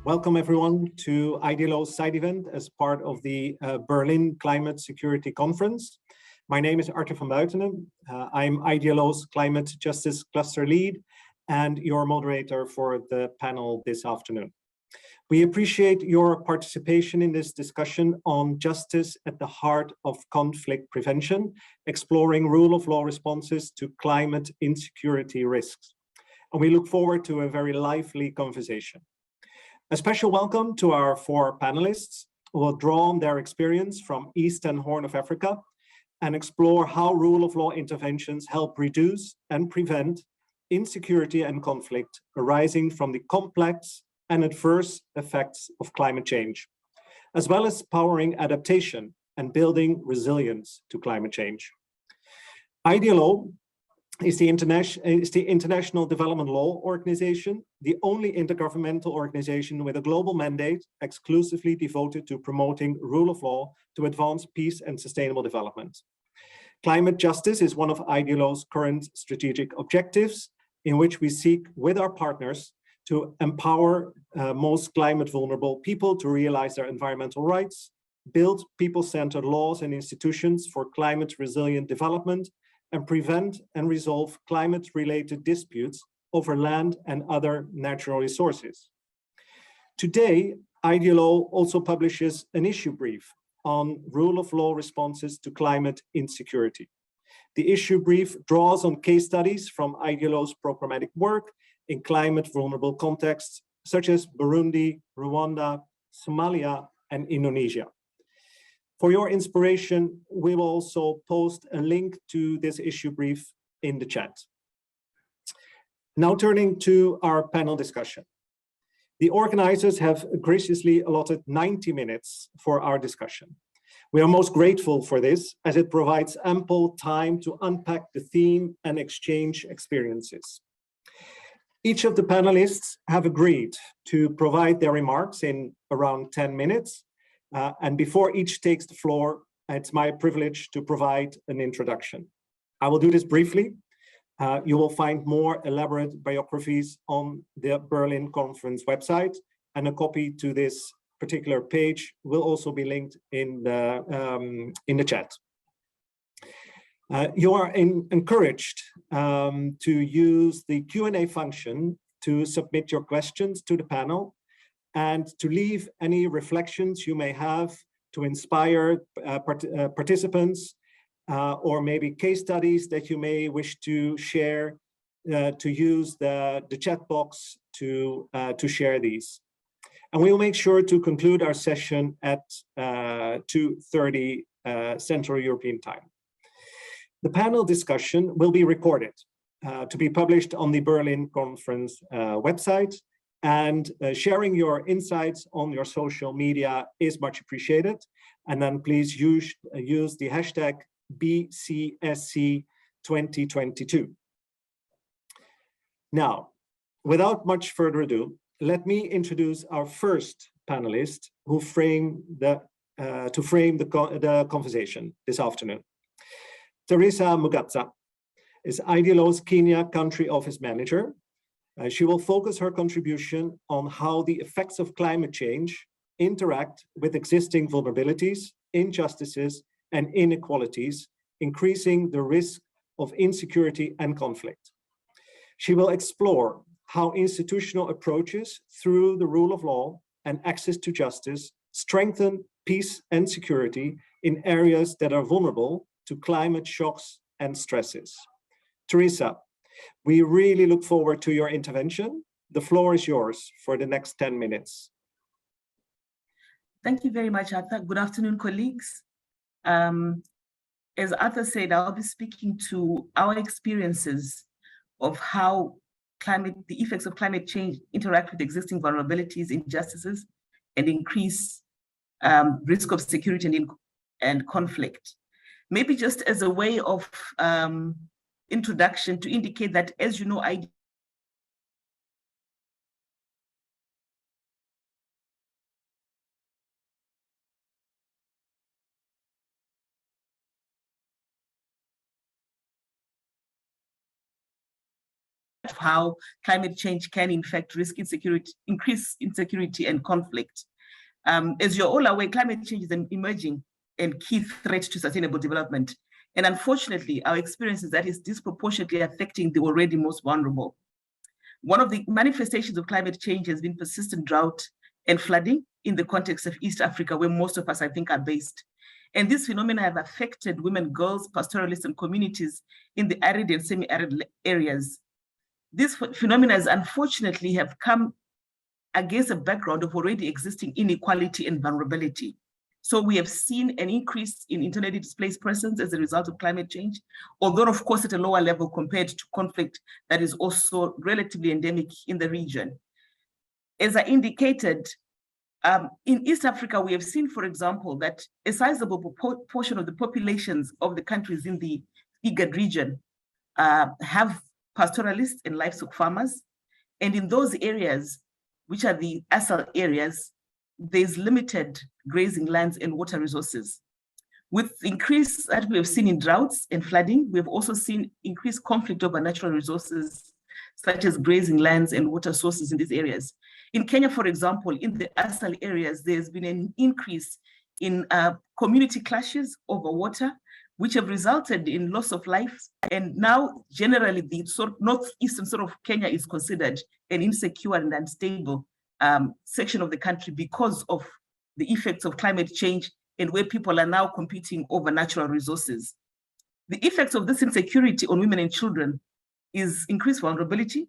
Welcome everyone to IDLO's side event as part of the Berlin Climate Security Conference. My name is Arthur van Buitenen. I'm IDLO's Climate Justice Cluster Lead and your moderator for the panel this afternoon. We appreciate your participation in this discussion on justice at the heart of conflict prevention, exploring rule of law responses to climate insecurity risks. And we look forward to a very lively conversation. A special welcome to our four panelists who will draw on their experience from East and Horn of Africa and explore how rule of law interventions help reduce and prevent insecurity and conflict arising from the complex and adverse effects of climate change, as well as powering adaptation and building resilience to climate change. IDLO is the International Development Law Organization, the only intergovernmental organization with a global mandate exclusively devoted to promoting rule of law to advance peace and sustainable development. Climate justice is one of IDLO's current strategic objectives, in which we seek with our partners to empower most climate vulnerable people to realize their environmental rights, build people-centered laws and institutions for climate resilient development, and prevent and resolve climate-related disputes over land and other natural resources. Today, IDLO also publishes an issue brief on rule of law responses to climate insecurity. The issue brief draws on case studies from IDLO's programmatic work in climate vulnerable contexts, such as Burundi, Rwanda, Somalia, and Indonesia. For your inspiration, we will also post a link to this issue brief in the chat. Now turning to our panel discussion. The organizers have graciously allotted 90 minutes for our discussion. We are most grateful for this, as it provides ample time to unpack the theme and exchange experiences. Each of the panelists have agreed to provide their remarks in around 10 minutes. And before each takes the floor, it's my privilege to provide an introduction. I will do this briefly. You will find more elaborate biographies on the Berlin Conference website, and a copy to this particular page will also be linked in the chat. You are encouraged to use the Q&A function to submit your questions to the panel, and to leave any reflections you may have to inspire participants, or maybe case studies that you may wish to share, to use the chat box to share these. And we will make sure to conclude our session at 2:30 Central European Time. The panel discussion will be recorded to be published on the Berlin Conference website. And sharing your insights on your social media is much appreciated. And then please use the hashtag BCSC 2022. Now, without much further ado, let me introduce our first panelist who to frame the conversation this afternoon. Teresa Mugatsa is IDLO's Kenya Country Office Manager. She will focus her contribution on how the effects of climate change interact with existing vulnerabilities, injustices, and inequalities, increasing the risk of insecurity and conflict. She will explore how institutional approaches through the rule of law and access to justice strengthen peace and security in areas that are vulnerable to climate shocks and stresses. Teresa, we really look forward to your intervention. The floor is yours for the next 10 minutes. Thank you very much, Arthur. Good afternoon, colleagues. As Arthur said, I'll be speaking to our experiences of how the effects of climate change interact with existing vulnerabilities, injustices, and increase risk of security and conflict. Maybe just as a way of introduction to indicate that, as you know, of how climate change can in fact increase insecurity and conflict. As you're all aware, climate change is an emerging and key threat to sustainable development. And unfortunately, our experience is that it's disproportionately affecting the already most vulnerable. One of the manifestations of climate change has been persistent drought and flooding in the context of East Africa, where most of us, I think, are based. And these phenomena have affected women, girls, pastoralists, and communities in the arid and semi-arid areas. These phenomena, unfortunately, have come against a background of already existing inequality and vulnerability. So we have seen an increase in internally displaced persons as a result of climate change, although of course at a lower level compared to conflict that is also relatively endemic in the region. As I indicated, in East Africa, we have seen, for example, that a sizable portion of the populations of the countries in the IGAD region have pastoralists and livestock farmers. And in those areas, which are the ASAL areas, there's limited grazing lands and water resources. With the increase that we have seen in droughts and flooding, we have also seen increased conflict over natural resources, such as grazing lands and water sources in these areas. In Kenya, for example, in the ASAL areas, there's been an increase in community clashes over water, which have resulted in loss of life. And now, generally, the northeastern sort of Kenya is considered an insecure and unstable section of the country because of the effects of climate change and where people are now competing over natural resources. The effects of this insecurity on women and children is increased vulnerability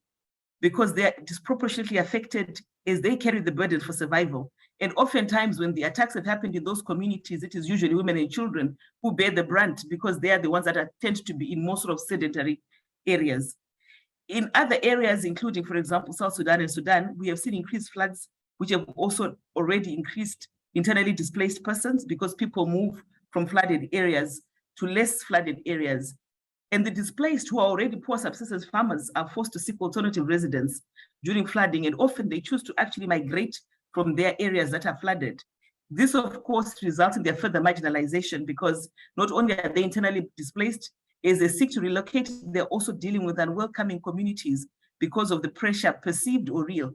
because they are disproportionately affected as they carry the burden for survival. And oftentimes when the attacks have happened in those communities, it is usually women and children who bear the brunt because they are the ones that tend to be in more sort of sedentary areas. In other areas, including, for example, South Sudan and Sudan, we have seen increased floods, which have also already increased internally displaced persons because people move from flooded areas to less flooded areas. And the displaced who are already poor subsistence farmers are forced to seek alternative residence during flooding, and often they choose to actually migrate from their areas that are flooded. This, of course, results in their further marginalization because not only are they internally displaced, as they seek to relocate, they're also dealing with unwelcoming communities because of the pressure, perceived or real,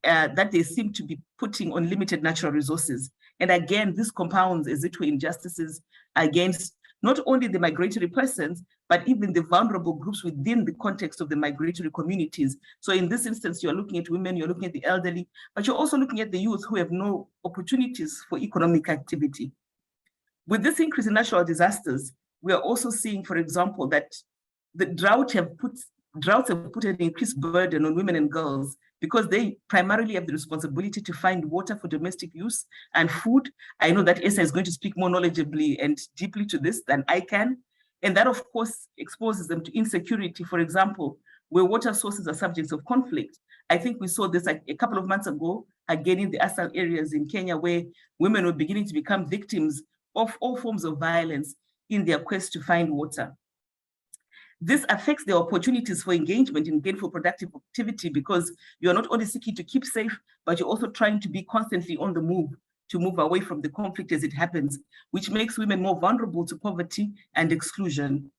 that they seem to be putting on limited natural resources. And again, this compounds as it were injustices against not only the migratory persons, but even the vulnerable groups within the context of the migratory communities. So in this instance, you're looking at women, you're looking at the elderly, but you're also looking at the youth who have no opportunities for economic activity. With this increase in natural disasters, we are also seeing, for example, that the droughts have put an increased burden on women and girls because they primarily have the responsibility to find water for domestic use and food. I know that Esa is going to speak more knowledgeably and deeply to this than I can. And that, of course, exposes them to insecurity, for example, where water sources are subjects of conflict. I think we saw this a couple of months ago, again in the ASAL areas in Kenya, where women were beginning to become victims of all forms of violence in their quest to find water. This affects their opportunities for engagement in gainful productive activity because you're not only seeking to keep safe, but you're also trying to be constantly on the move to move away from the conflict as it happens, which makes women more vulnerable to poverty and exclusion.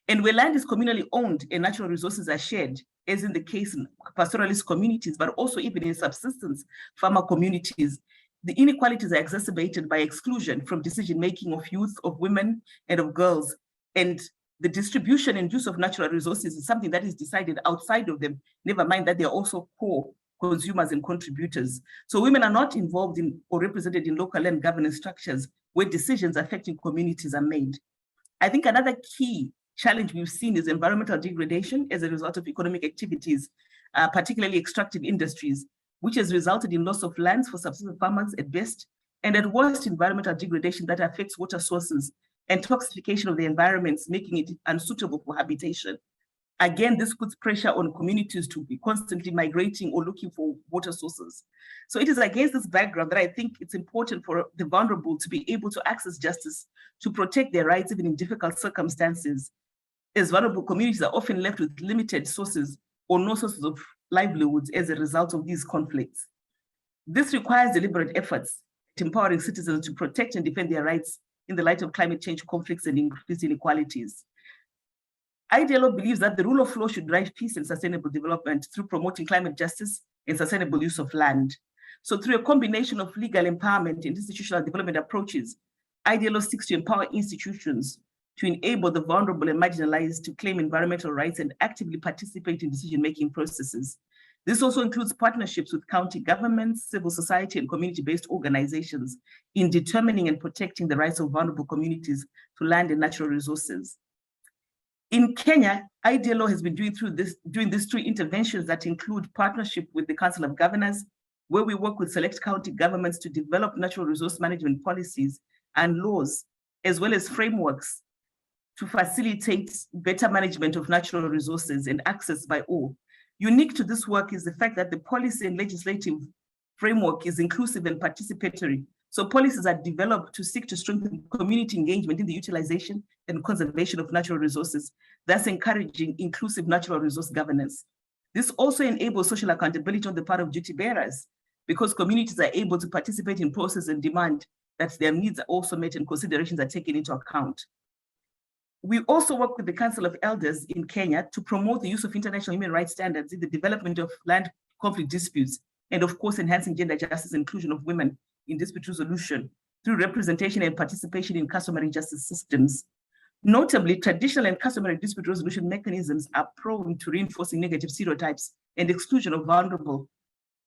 And where land is communally owned and natural resources are shared, as in the case in pastoralist communities, but also even in subsistence farmer communities, the inequalities are exacerbated by exclusion from decision-making of youth, of women, and of girls. And the distribution and use of natural resources is something that is decided outside of them, never mind that they're also core consumers and contributors. So women are not involved in or represented in local land governance structures where decisions affecting communities are made. I think another key challenge we've seen is environmental degradation as a result of economic activities, particularly extractive industries, which has resulted in loss of lands for subsistence farmers at best, and at worst, environmental degradation that affects water sources and toxification of the environments, making it unsuitable for habitation. Again, this puts pressure on communities to be constantly migrating or looking for water sources. So it is against this background that I think it's important for the vulnerable to be able to access justice, to protect their rights even in difficult circumstances, as vulnerable communities are often left with limited sources or no sources of livelihoods as a result of these conflicts. This requires deliberate efforts at empowering citizens to protect and defend their rights in the light of climate change conflicts and increased inequalities. IDLO believes that the rule of law should drive peace and sustainable development through promoting climate justice and sustainable use of land. So through a combination of legal empowerment and institutional development approaches, IDLO seeks to empower institutions to enable the vulnerable and marginalized to claim environmental rights and actively participate in decision-making processes. This also includes partnerships with county governments, civil society, and community-based organizations in determining and protecting the rights of vulnerable communities to land and natural resources. In Kenya, IDLO has been doing these three interventions that include partnership with the Council of Governors, where we work with select county governments to develop natural resource management policies and laws, as well as frameworks to facilitate better management of natural resources and access by all. Unique to this work is the fact that the policy and legislative framework is inclusive and participatory. So policies are developed to seek to strengthen community engagement in the utilization and conservation of natural resources, thus encouraging inclusive natural resource governance. This also enables social accountability on the part of duty bearers, because communities are able to participate in process and demand that their needs are also met and considerations are taken into account. We also work with the Council of Elders in Kenya to promote the use of international human rights standards in the development of land conflict disputes, and of course, enhancing gender justice and inclusion of women in dispute resolution through representation and participation in customary justice systems. Notably, traditional and customary dispute resolution mechanisms are prone to reinforcing negative stereotypes and exclusion of vulnerable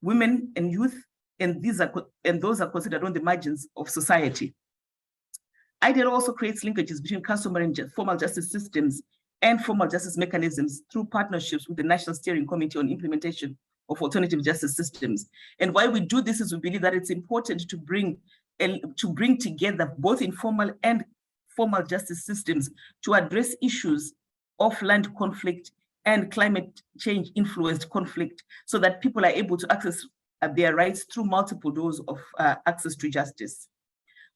women and youth, and those are considered on the margins of society. IDLO also creates linkages between customary and formal justice systems and formal justice mechanisms through partnerships with the National Steering Committee on Implementation of Alternative Justice Systems. And why we do this is we believe that it's important to bring together both informal and formal justice systems to address issues of land conflict and climate change influenced conflict, so that people are able to access their rights through multiple doors of access to justice.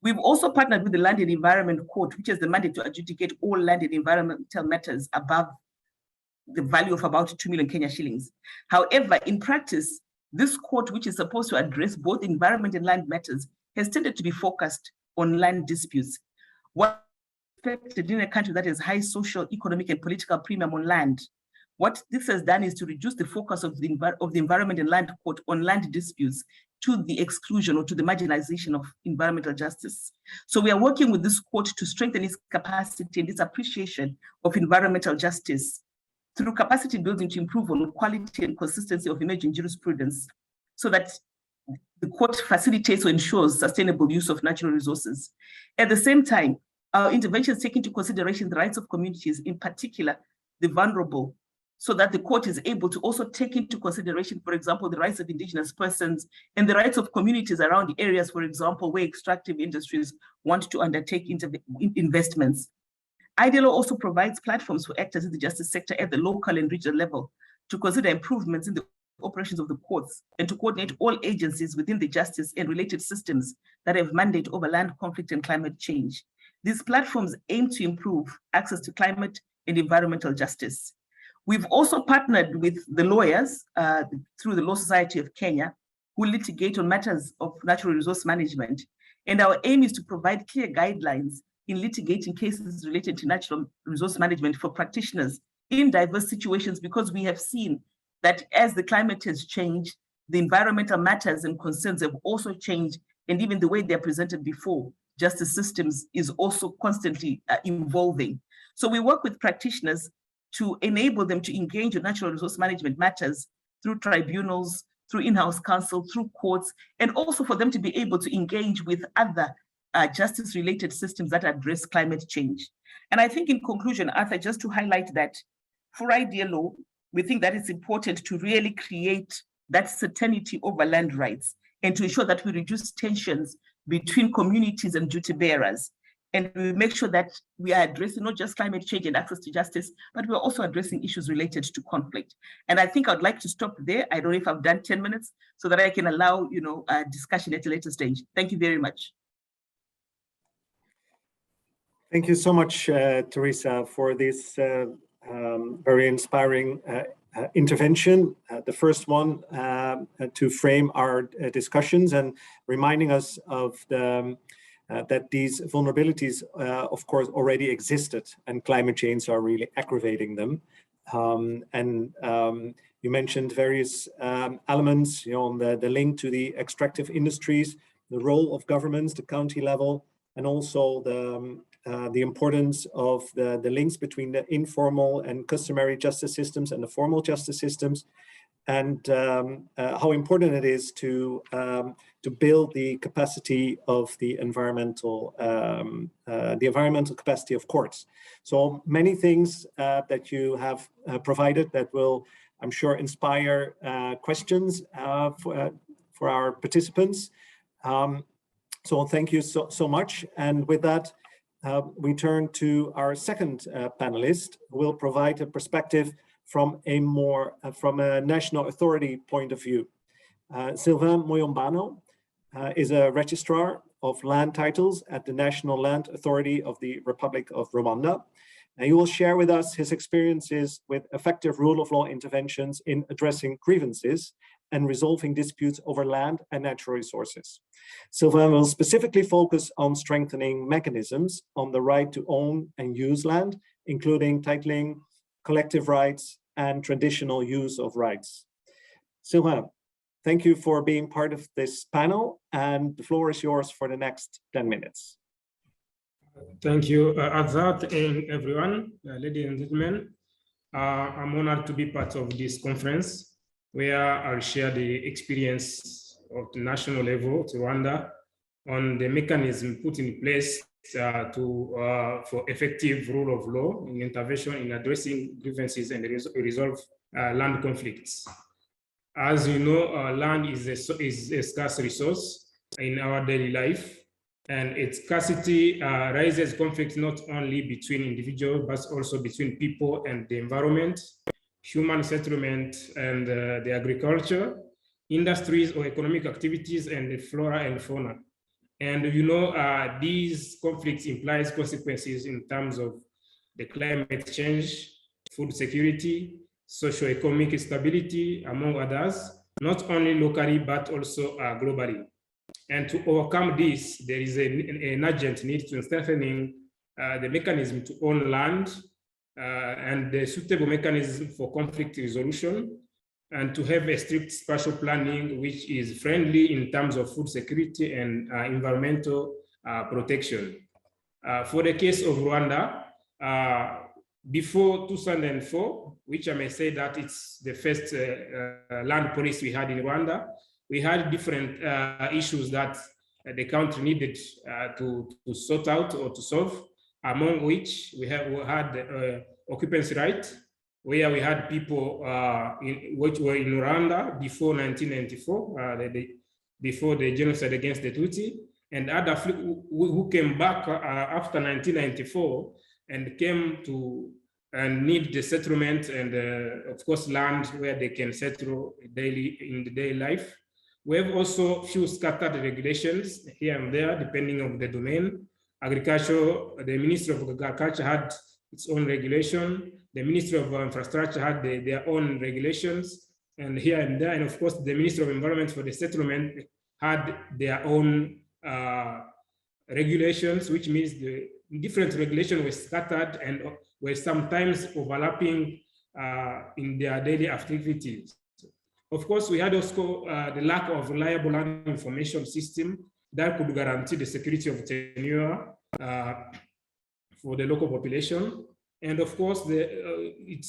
We've also partnered with the Land and Environment Court, which has the mandate to adjudicate all land and environmental matters above the value of about 2 million Kenya shillings. However, in practice, this court, which is supposed to address both environment and land matters, has tended to be focused on land disputes. What expected in a country that has high social, economic, and political premium on land, what this has done is to reduce the focus of the Environment and Land Court on land disputes to the exclusion or to the marginalization of environmental justice. So we are working with this court to strengthen its capacity and its appreciation of environmental justice through capacity building to improve on quality and consistency of emerging jurisprudence, so that the court facilitates or ensures sustainable use of natural resources. At the same time, our interventions take into consideration the rights of communities, in particular, the vulnerable, so that the court is able to also take into consideration, for example, the rights of indigenous persons and the rights of communities around the areas, for example, where extractive industries want to undertake investments. IDLO also provides platforms for actors in the justice sector at the local and regional level to consider improvements in the operations of the courts and to coordinate all agencies within the justice and related systems that have mandate over land conflict and climate change. These platforms aim to improve access to climate and environmental justice. We've also partnered with the lawyers through the Law Society of Kenya, who litigate on matters of natural resource management. And our aim is to provide clear guidelines in litigating cases related to natural resource management for practitioners in diverse situations, because we have seen that as the climate has changed, the environmental matters and concerns have also changed, and even the way they're presented before justice systems is also constantly evolving. So we work with practitioners to enable them to engage in natural resource management matters through tribunals, through in-house counsel, through courts, and also for them to be able to engage with other justice-related systems that address climate change. And I think in conclusion, Arthur, just to highlight that for IDLO, we think that it's important to really create that certainty over land rights and to ensure that we reduce tensions between communities and duty bearers. And we make sure that we are addressing not just climate change and access to justice, but we're also addressing issues related to conflict. And I think I'd like to stop there. I don't know if I've done 10 minutes so that I can allow, a discussion at a later stage. Thank you very much. Thank you so much, Teresa, for this very inspiring intervention. The first one to frame our discussions and reminding us of the that these vulnerabilities, of course, already existed, and climate change are really aggravating them. You mentioned various elements, on the link to the extractive industries, the role of governments, the county level, and also the importance of the links between the informal and customary justice systems and the formal justice systems, and how important it is to build the capacity of the environmental capacity of courts. So many things that you have provided that will, I'm sure, inspire questions for our participants. So thank you so much. And with that, we turn to our second panelist, who will provide a perspective from a national authority point of view. Sylvain Moyombano is a registrar of land titles at the National Land Authority of the Republic of Rwanda. And he will share with us his experiences with effective rule of law interventions in addressing grievances and resolving disputes over land and natural resources. Sylvain will specifically focus on strengthening mechanisms on the right to own and use land, including titling, collective rights, and traditional use of rights. Sylvain, thank you for being part of this panel, and the floor is yours for the next 10 minutes. Thank you, Azad, and everyone, ladies and gentlemen. I'm honored to be part of this conference, where I'll share the experience of the national level to Rwanda on the mechanism put in place for effective rule of law in intervention in addressing grievances and resolve land conflicts. As you know, land is a scarce resource in our daily life, and its scarcity raises conflict not only between individuals, but also between people and the environment, human settlement and the agriculture, industries or economic activities, and the flora and fauna. And these conflicts implies consequences in terms of the climate change, food security, socio-economic stability, among others, not only locally, but also globally. And to overcome this, there is an urgent need to strengthening the mechanism to own land and the suitable mechanism for conflict resolution, and to have a strict spatial planning which is friendly in terms of food security and environmental protection. For the case of Rwanda, before 2004, which I may say that it's the first land policy we had in Rwanda, we had different issues that the country needed to sort out or to solve, among which we had occupancy right, where we had people which were in Rwanda before 1994, before the genocide against the Tutsi, and other who came back after 1994 and came to need the settlement and, of course, land where they can settle in the daily life. We have also few scattered regulations here and there, depending on the domain. Agriculture, the Ministry of Agriculture had its own regulation. The Ministry of Infrastructure had their own regulations, and here and there. And of course, the Ministry of Environment for the settlement had their own regulations, which means the different regulations were scattered and were sometimes overlapping in their daily activities. Of course, we had also the lack of reliable land information system that could guarantee the security of tenure for the local population. And of course, it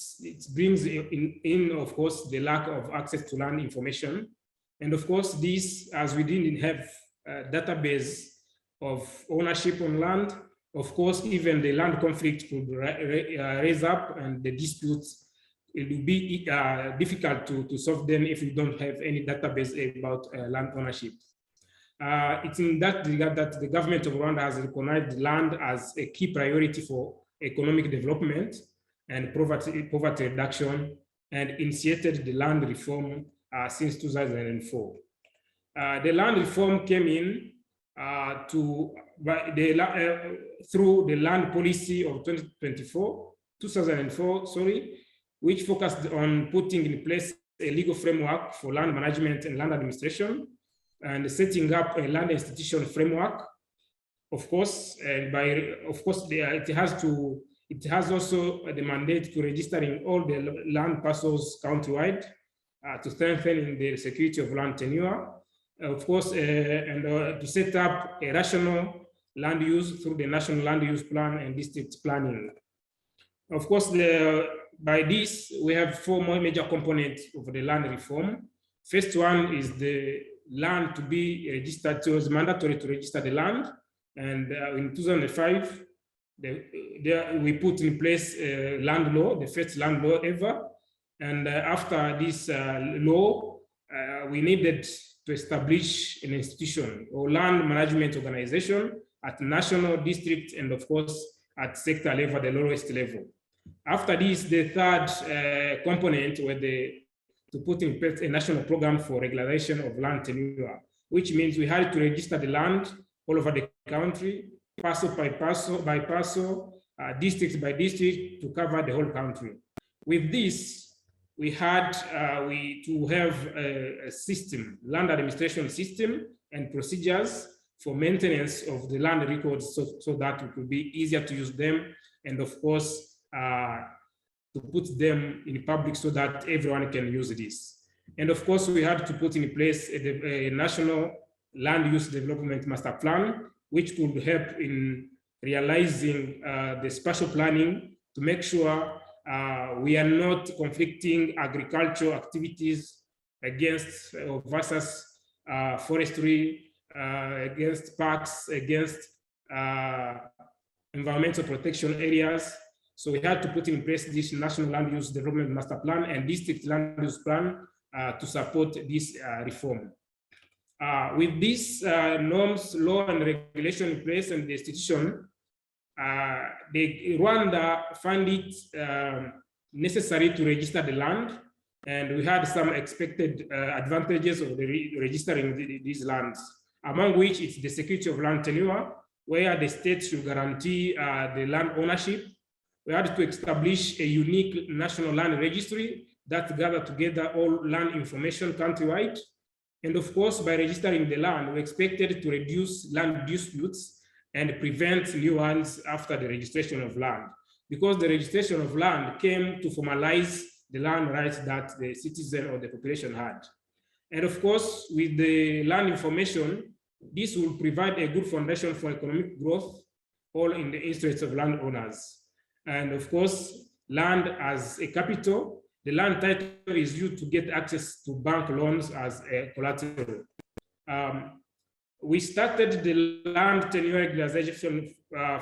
brings in, of course, the lack of access to land information. And of course, this, as we didn't have a database of ownership on land, of course, even the land conflict could raise up, and the disputes, it will be difficult to solve them if you don't have any database about land ownership. It's in that regard that the government of Rwanda has recognized land as a key priority for economic development and poverty reduction, and initiated the land reform since 2004. The land reform came in through the land policy of 2004, which focused on putting in place a legal framework for land management and land administration, and setting up a land institution framework. of course, it has also the mandate to registering all the land parcels countrywide to strengthen the security of land tenure, of course, and to set up a rational land use through the National Land Use Plan and district planning. Of course, by this, we have four more major components of the land reform. First one is the land to be registered. So it's mandatory to register the land. And in 2005, we put in place a land law, the first land law ever. And after this law, we needed to establish an institution or land management organization at national, district, and of course, at sector level, the lowest level. After this, the third component were to put in place a national program for regularization of land tenure, which means we had to register the land all over the country, parcel by parcel, district by district, to cover the whole country. With this, we had to have a system, land administration system and procedures for maintenance of the land records so that it would be easier to use them, and of course, to put them in public so that everyone can use this. And of course, we had to put in place a national land use development master plan, which could help in realizing the spatial planning to make sure we are not conflicting agricultural activities against versus forestry, against parks, against environmental protection areas. So we had to put in place this National Land Use Development Master Plan and District Land Use Plan to support this reform. With these norms, law, and regulation in place and the institution, Rwanda found it necessary to register the land, and we had some expected advantages of the registering these lands, among which it's the security of land tenure, where the state should guarantee the land ownership. We had to establish a unique national land registry that gathered together all land information countrywide. And of course, by registering the land, we expected to reduce land disputes and prevent new ones after the registration of land, because the registration of land came to formalize the land rights that the citizen or the population had. And of course, with the land information, this will provide a good foundation for economic growth, all in the interests of landowners. And of course, land as a capital, the land title is used to get access to bank loans as a collateral. We started the land tenure regularization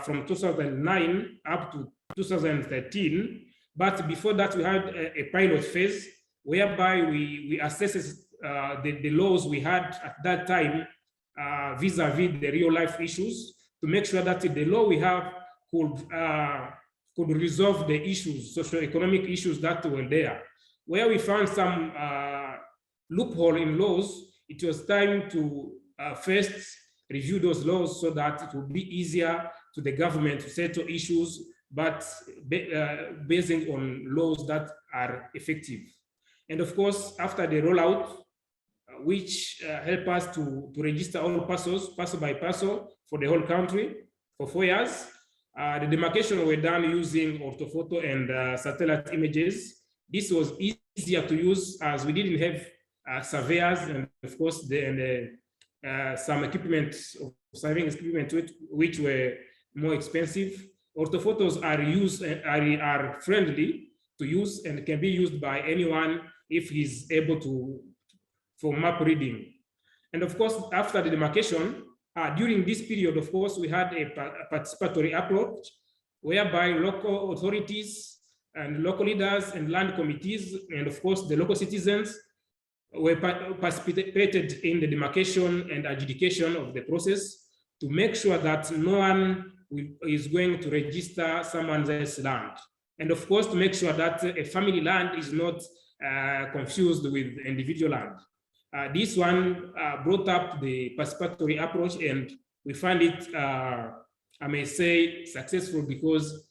from 2009 up to 2013, but before that we had a pilot phase whereby we assessed the laws we had at that time vis-a-vis the real life issues to make sure that the law we have could resolve the issues, socio-economic issues that were there. Where we found some loophole in laws, it was time to first review those laws so that it would be easier to the government to settle issues, but basing on laws that are effective. And of course, after the rollout, which help us to register all parcels, parcel by parcel, for the whole country for 4 years, the demarcation were done using orthophoto and satellite images. This was easier to use as we didn't have surveyors and of course some equipment, surveying equipment which were more expensive. Orthophotos are friendly to use and can be used by anyone if he's able to for map reading. And of course, after the demarcation, during this period, of course, we had a participatory approach whereby local authorities and local leaders and land committees, and of course, the local citizens were participated in the demarcation and adjudication of the process to make sure that no one is going to register someone else's land. And of course, to make sure that a family land is not confused with individual land. This one brought up the participatory approach, and we find it, I may say, successful because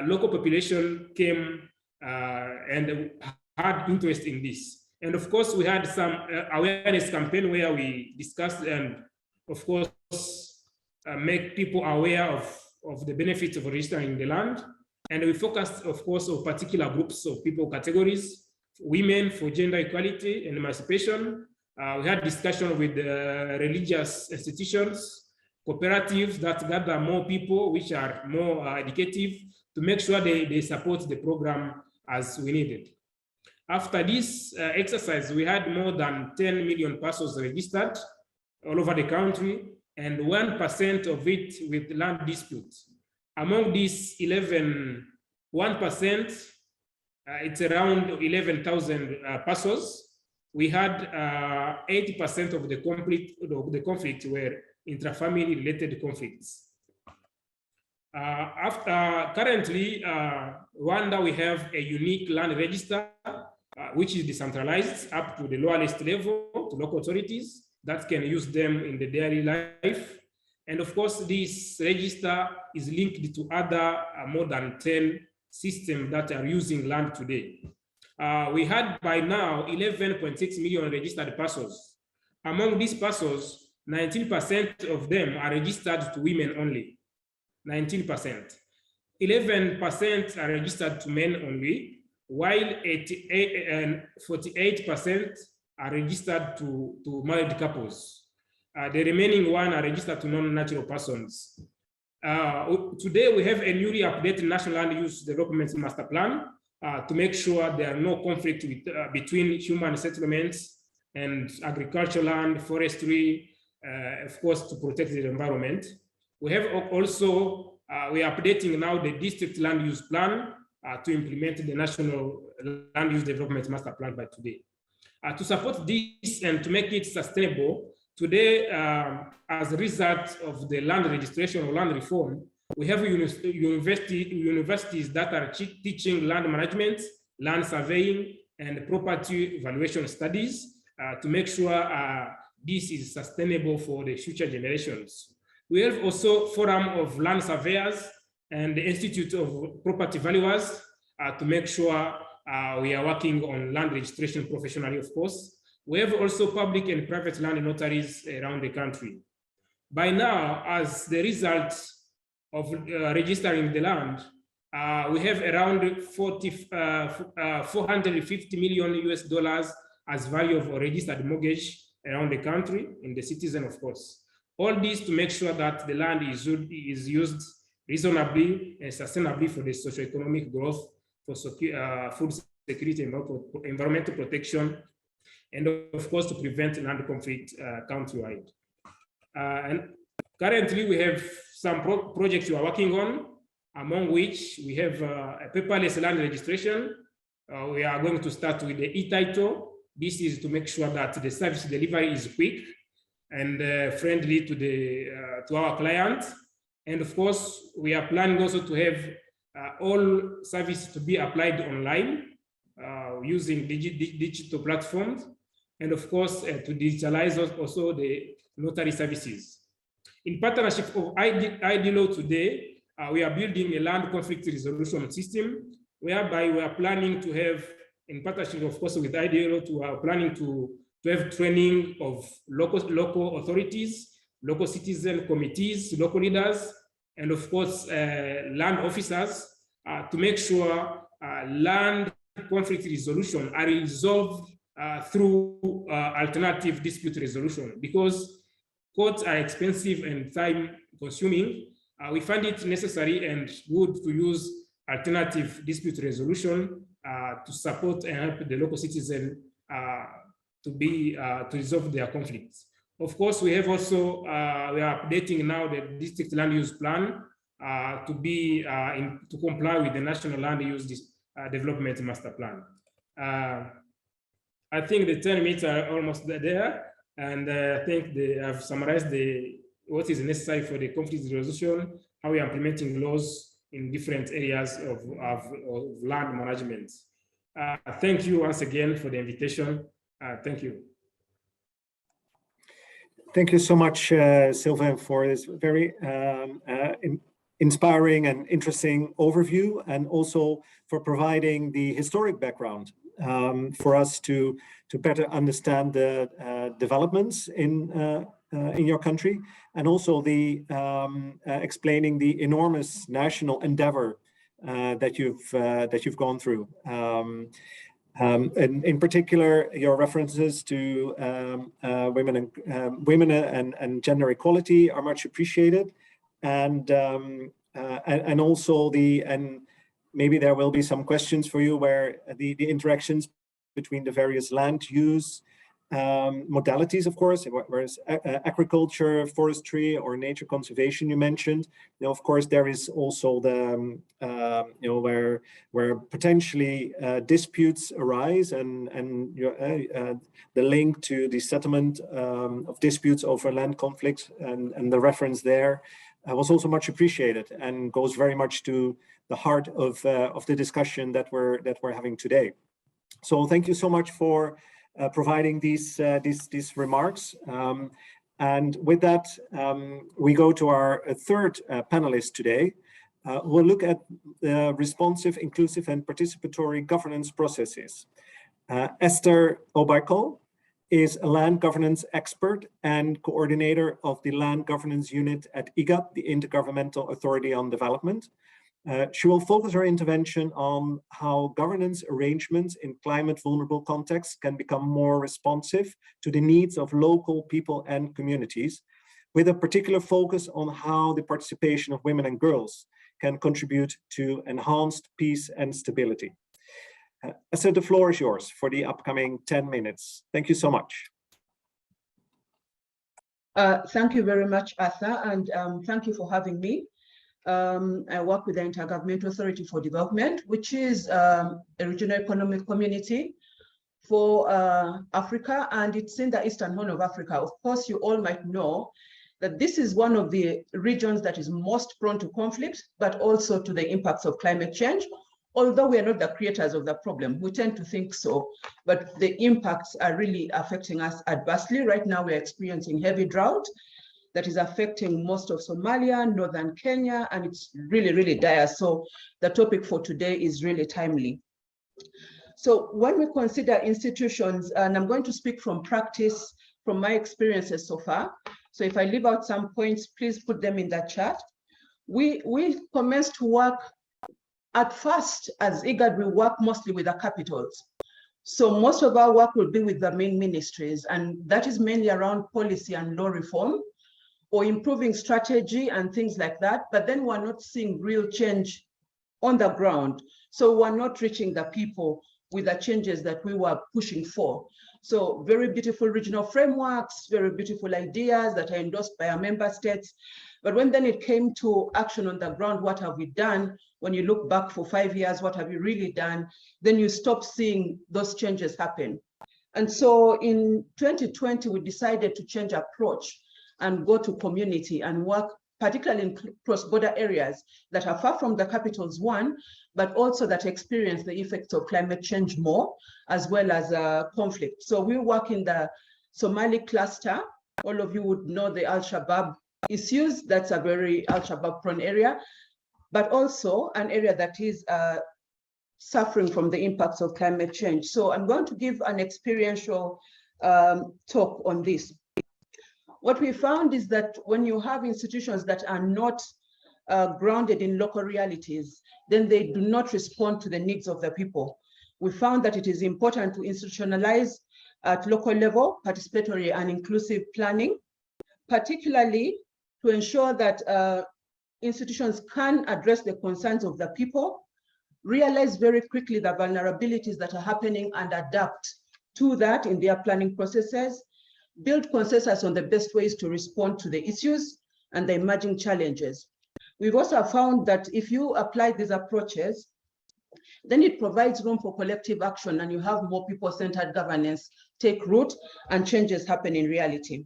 local population came and had interest in this. And of course, we had some awareness campaign where we discussed and, of course, make people aware of the benefits of registering the land. And we focused, of course, on particular groups of people categories, women for gender equality and emancipation. We had discussion with religious institutions, cooperatives that gather more people, which are more educative, to make sure they support the program as we needed. After this exercise, we had more than 10 million parcels registered all over the country, and 1% of it with land disputes. Among these 1%, it's around 11,000 parcels. We had 80% of the conflict were intra-family related conflicts. Currently, Rwanda, we have a unique land register, which is decentralized up to the lowest level to local authorities that can use them in the daily life. And of course, this register is linked to other more than 10 systems that are using land today. We had by now 11.6 million registered parcels. Among these parcels, 19% of them are registered to women only. 19%. 11% are registered to men only, while 48% are registered to married couples. The remaining one are registered to non-natural persons. Today, we have a newly updated National Land Use Development Master Plan to make sure there are no conflict between human settlements and agricultural land, forestry, of course, to protect the environment. We have also, we are updating now the district land use plan to implement the National Land Use Development Master Plan by today. To support this and to make it sustainable, today, as a result of the land registration or land reform, we have universities that are teaching land management, land surveying, and property valuation studies to make sure this is sustainable for the future generations. We have also Forum of Land Surveyors and the Institute of Property Valuers to make sure we are working on land registration professionally, of course. We have also public and private land notaries around the country. By now, as the result of registering the land, we have around 450 million US dollars as value of a registered mortgage around the country in the citizen, of course. All this to make sure that the land is used reasonably and sustainably for the socioeconomic growth, for food security and environmental protection, and of course to prevent land conflict countrywide. And currently we have some projects we are working on, among which we have a paperless land registration. We are going to start with the e-title. This is to make sure that the service delivery is quick and friendly to our clients. And of course, we are planning also to have all services to be applied online using digital platforms. And of course, to digitalize also the notary services. In partnership of IDLO today, we are building a land conflict resolution system, whereby we are planning to have, in partnership, of course, with IDLO, we are planning to have training of local authorities, local citizen committees, local leaders, and of course, land officers to make sure land conflict resolution are resolved through alternative dispute resolution. Because courts are expensive and time consuming, we find it necessary and good to use alternative dispute resolution to support and help the local citizen to resolve their conflicts. Of course, we have also, we are updating now the district land use plan to comply with the National Land Use Development Master Plan. I think the 10 minutes are almost there, and I think I've summarized what is necessary for the conflict resolution, how we are implementing laws in different areas of land management. Thank you once again for the invitation. Thank you. Thank you so much, Sylvain, for this very inspiring and interesting overview, and also for providing the historic background for us to better understand the developments in in your country, and also the explaining the enormous national endeavor that you've gone through. And in particular, your references to women and gender equality are much appreciated, and also maybe there will be some questions for you where the interactions between the various land use modalities, of course, whereas agriculture, forestry, or nature conservation you mentioned. Now, of course, there is also the where potentially disputes arise, and the link to the settlement of disputes over land conflicts, and the reference there was also much appreciated and goes very much to the heart of the discussion that we're having today. So thank you so much for providing these remarks. And with that, we go to our third panelist today. We'll look at responsive, inclusive, and participatory governance processes. Esther Obaiko is a land governance expert and coordinator of the Land Governance Unit at IGAD, the Intergovernmental Authority on Development. She will focus her intervention on how governance arrangements in climate vulnerable contexts can become more responsive to the needs of local people and communities, with a particular focus on how the participation of women and girls can contribute to enhanced peace and stability. So the floor is yours for the upcoming 10 minutes. Thank you so much. Thank you very much, Arthur, and thank you for having me. I work with the Intergovernmental Authority for Development, which is a regional economic community for Africa, and it's in the Eastern Horn of Africa. Of course, you all might know that this is one of the regions that is most prone to conflict, but also to the impacts of climate change. Although we are not the creators of the problem, we tend to think so, but the impacts are really affecting us adversely. Right now, we're experiencing heavy drought that is affecting most of Somalia, northern Kenya, and it's really, really dire. So the topic for today is really timely. So when we consider institutions, and I'm going to speak from practice, from my experiences so far. So if I leave out some points, please put them in the chat. We commenced to work at first as IGAD, we work mostly with the capitals. So most of our work will be with the main ministries, and that is mainly around policy and law reform, or improving strategy and things like that, but then we're not seeing real change on the ground. So we're not reaching the people with the changes that we were pushing for. So very beautiful regional frameworks, very beautiful ideas that are endorsed by our member states. But when then it came to action on the ground, what have we done? When you look back for 5 years, what have you really done? Then you stop seeing those changes happen. And so in 2020, we decided to change approach and go to community and work particularly in cross-border areas that are far from the capitals, one, but also that experience the effects of climate change more, as well as conflict. So we work in the Somali cluster. All of you would know the Al-Shabaab issues. That's a very Al-Shabaab prone area, but also an area that is suffering from the impacts of climate change. So I'm going to give an experiential talk on this. What we found is that when you have institutions that are not grounded in local realities, then they do not respond to the needs of the people. We found that it is important to institutionalize at local level, participatory and inclusive planning, particularly to ensure that institutions can address the concerns of the people, realize very quickly the vulnerabilities that are happening and adapt to that in their planning processes, build consensus on the best ways to respond to the issues and the emerging challenges. We've also found that if you apply these approaches, then it provides room for collective action and you have more people-centered governance take root and changes happen in reality.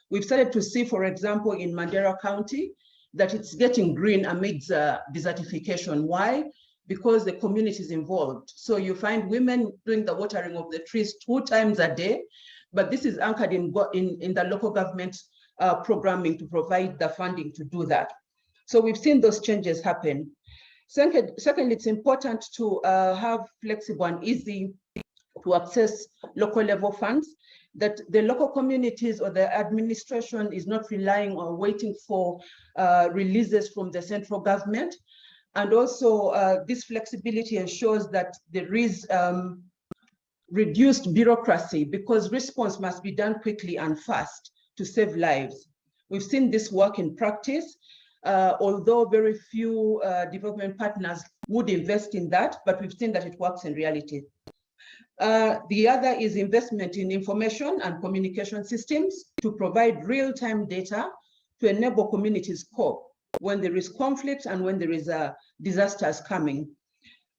We've started to see, for example, in Mandera County, that it's getting green amidst desertification. Why? Because the community is involved. So you find women doing the watering of the trees 2 times a day, but this is anchored in the local government programming to provide the funding to do that. So we've seen those changes happen. Second, it's important to have flexible and easy to access local level funds. that the local communities or the administration is not relying or waiting for releases from the central government. And also this flexibility ensures that there is reduced bureaucracy, because response must be done quickly and fast to save lives. We've seen this work in practice, although very few development partners would invest in that, but we've seen that it works in reality. The other is investment in information and communication systems to provide real-time data to enable communities cope when there is conflict and when there is disasters coming.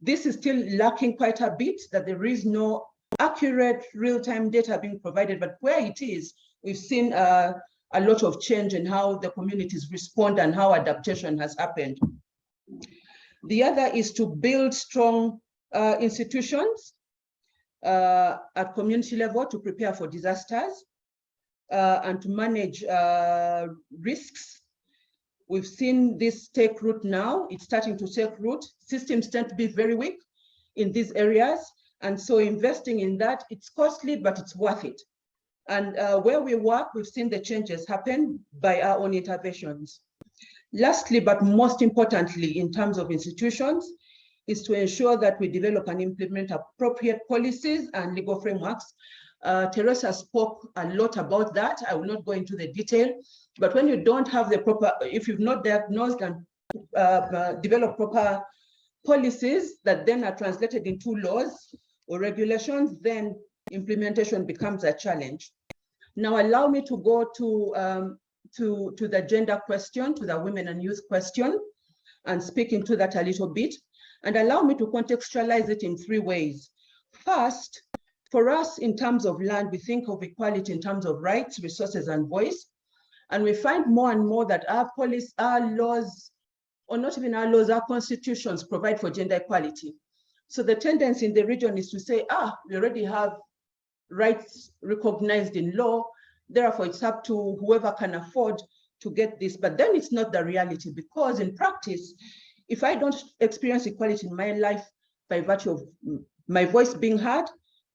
This is still lacking quite a bit, that there is no accurate real-time data being provided, but where it is, we've seen a lot of change in how the communities respond and how adaptation has happened. The other is to build strong institutions at community level to prepare for disasters and to manage risks. We've seen this take root now. It's starting to take root. Systems tend to be very weak in these areas. And so investing in that, it's costly, but it's worth it. And where we work, we've seen the changes happen by our own interventions. Lastly, but most importantly, in terms of institutions, is to ensure that we develop and implement appropriate policies and legal frameworks. Teresa spoke a lot about that. I will not go into the detail, but when you don't have the proper, if you've not diagnosed and developed proper policies that then are translated into laws or regulations, then implementation becomes a challenge. Now allow me to go to the gender question, to the women and youth question, and speak into that a little bit. And allow me to contextualize it in three ways. First, for us in terms of land, we think of equality in terms of rights, resources, and voice. And we find more and more that our policies, our laws, or not even our laws, our constitutions provide for gender equality. So the tendency in the region is to say, we already have rights recognized in law, therefore it's up to whoever can afford to get this. But then it's not the reality, because in practice, if I don't experience equality in my life by virtue of my voice being heard,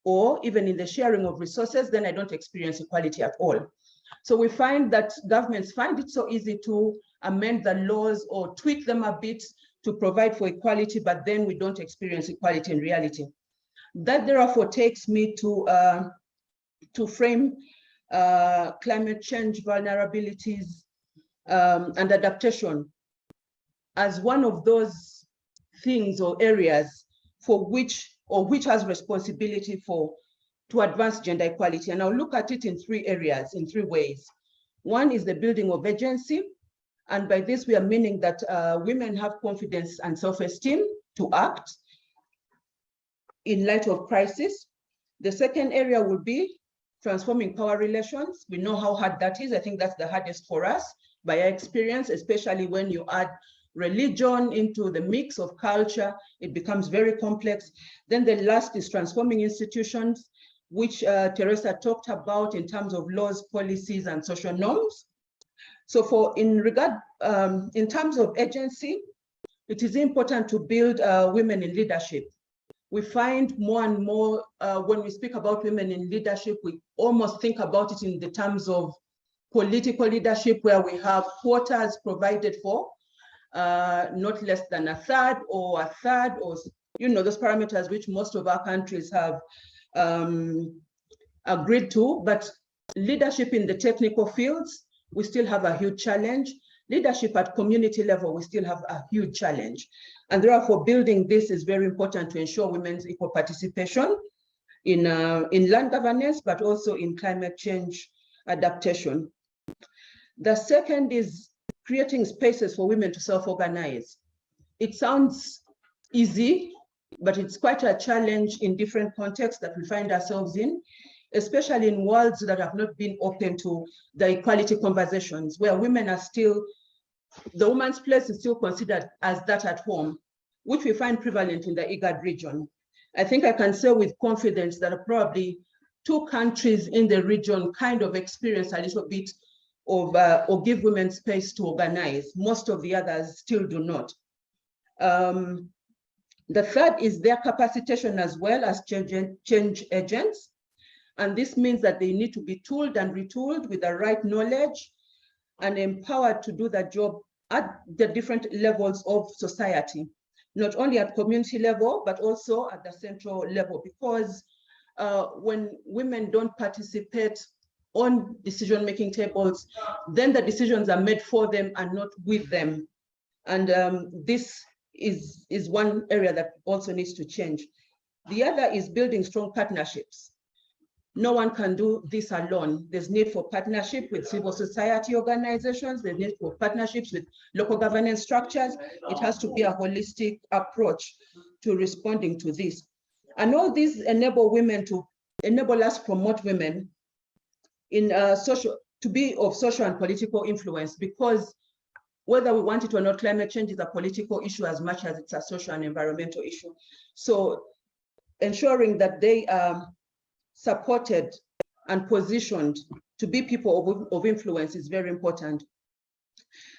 or even in the sharing of resources, then I don't experience equality at all. So we find that governments find it so easy to amend the laws or tweak them a bit to provide for equality, but then we don't experience equality in reality. That therefore takes me to frame climate change vulnerabilities and adaptation as one of those things or areas for which has responsibility to advance gender equality. And I'll look at it in three areas, in three ways. One is the building of agency. And by this, we are meaning that women have confidence and self-esteem to act in light of crisis. The second area will be transforming power relations. We know how hard that is. I think that's the hardest for us by our experience, especially when you add religion into the mix of culture, it becomes very complex. Then the last is transforming institutions, which Teresa talked about in terms of laws, policies, and social norms. So in terms of agency, it is important to build women in leadership. We find more and more when we speak about women in leadership, we almost think about it in the terms of political leadership, where we have quotas provided for, not less than a third, or those parameters which most of our countries have agreed to. But leadership in the technical fields, we still have a huge challenge. Leadership at community level, we still have a huge challenge. And therefore, building this is very important to ensure women's equal participation in land governance, but also in climate change adaptation. The second is creating spaces for women to self-organize. It sounds easy, but it's quite a challenge in different contexts that we find ourselves in, especially in worlds that have not been open to the equality conversations, where women are still, the woman's place is still considered as that at home, which we find prevalent in the IGAD region. I think I can say with confidence that probably 2 countries in the region kind of experience a little bit of, or give women space to organize. Most of the others still do not. The third is their capacitation as well as change agents. And this means that they need to be tooled and retooled with the right knowledge and empowered to do that job at the different levels of society, not only at community level, but also at the central level. Because when women don't participate on decision-making tables, then the decisions are made for them and not with them. And this is one area that also needs to change. The other is building strong partnerships. No one can do this alone. There's need for partnership with civil society organizations. There's need for partnerships with local governance structures. It has to be a holistic approach to responding to this. And all these enable us promote women in to be of social and political influence, because whether we want it or not, climate change is a political issue as much as it's a social and environmental issue. So ensuring that they are supported and positioned to be people of influence is very important.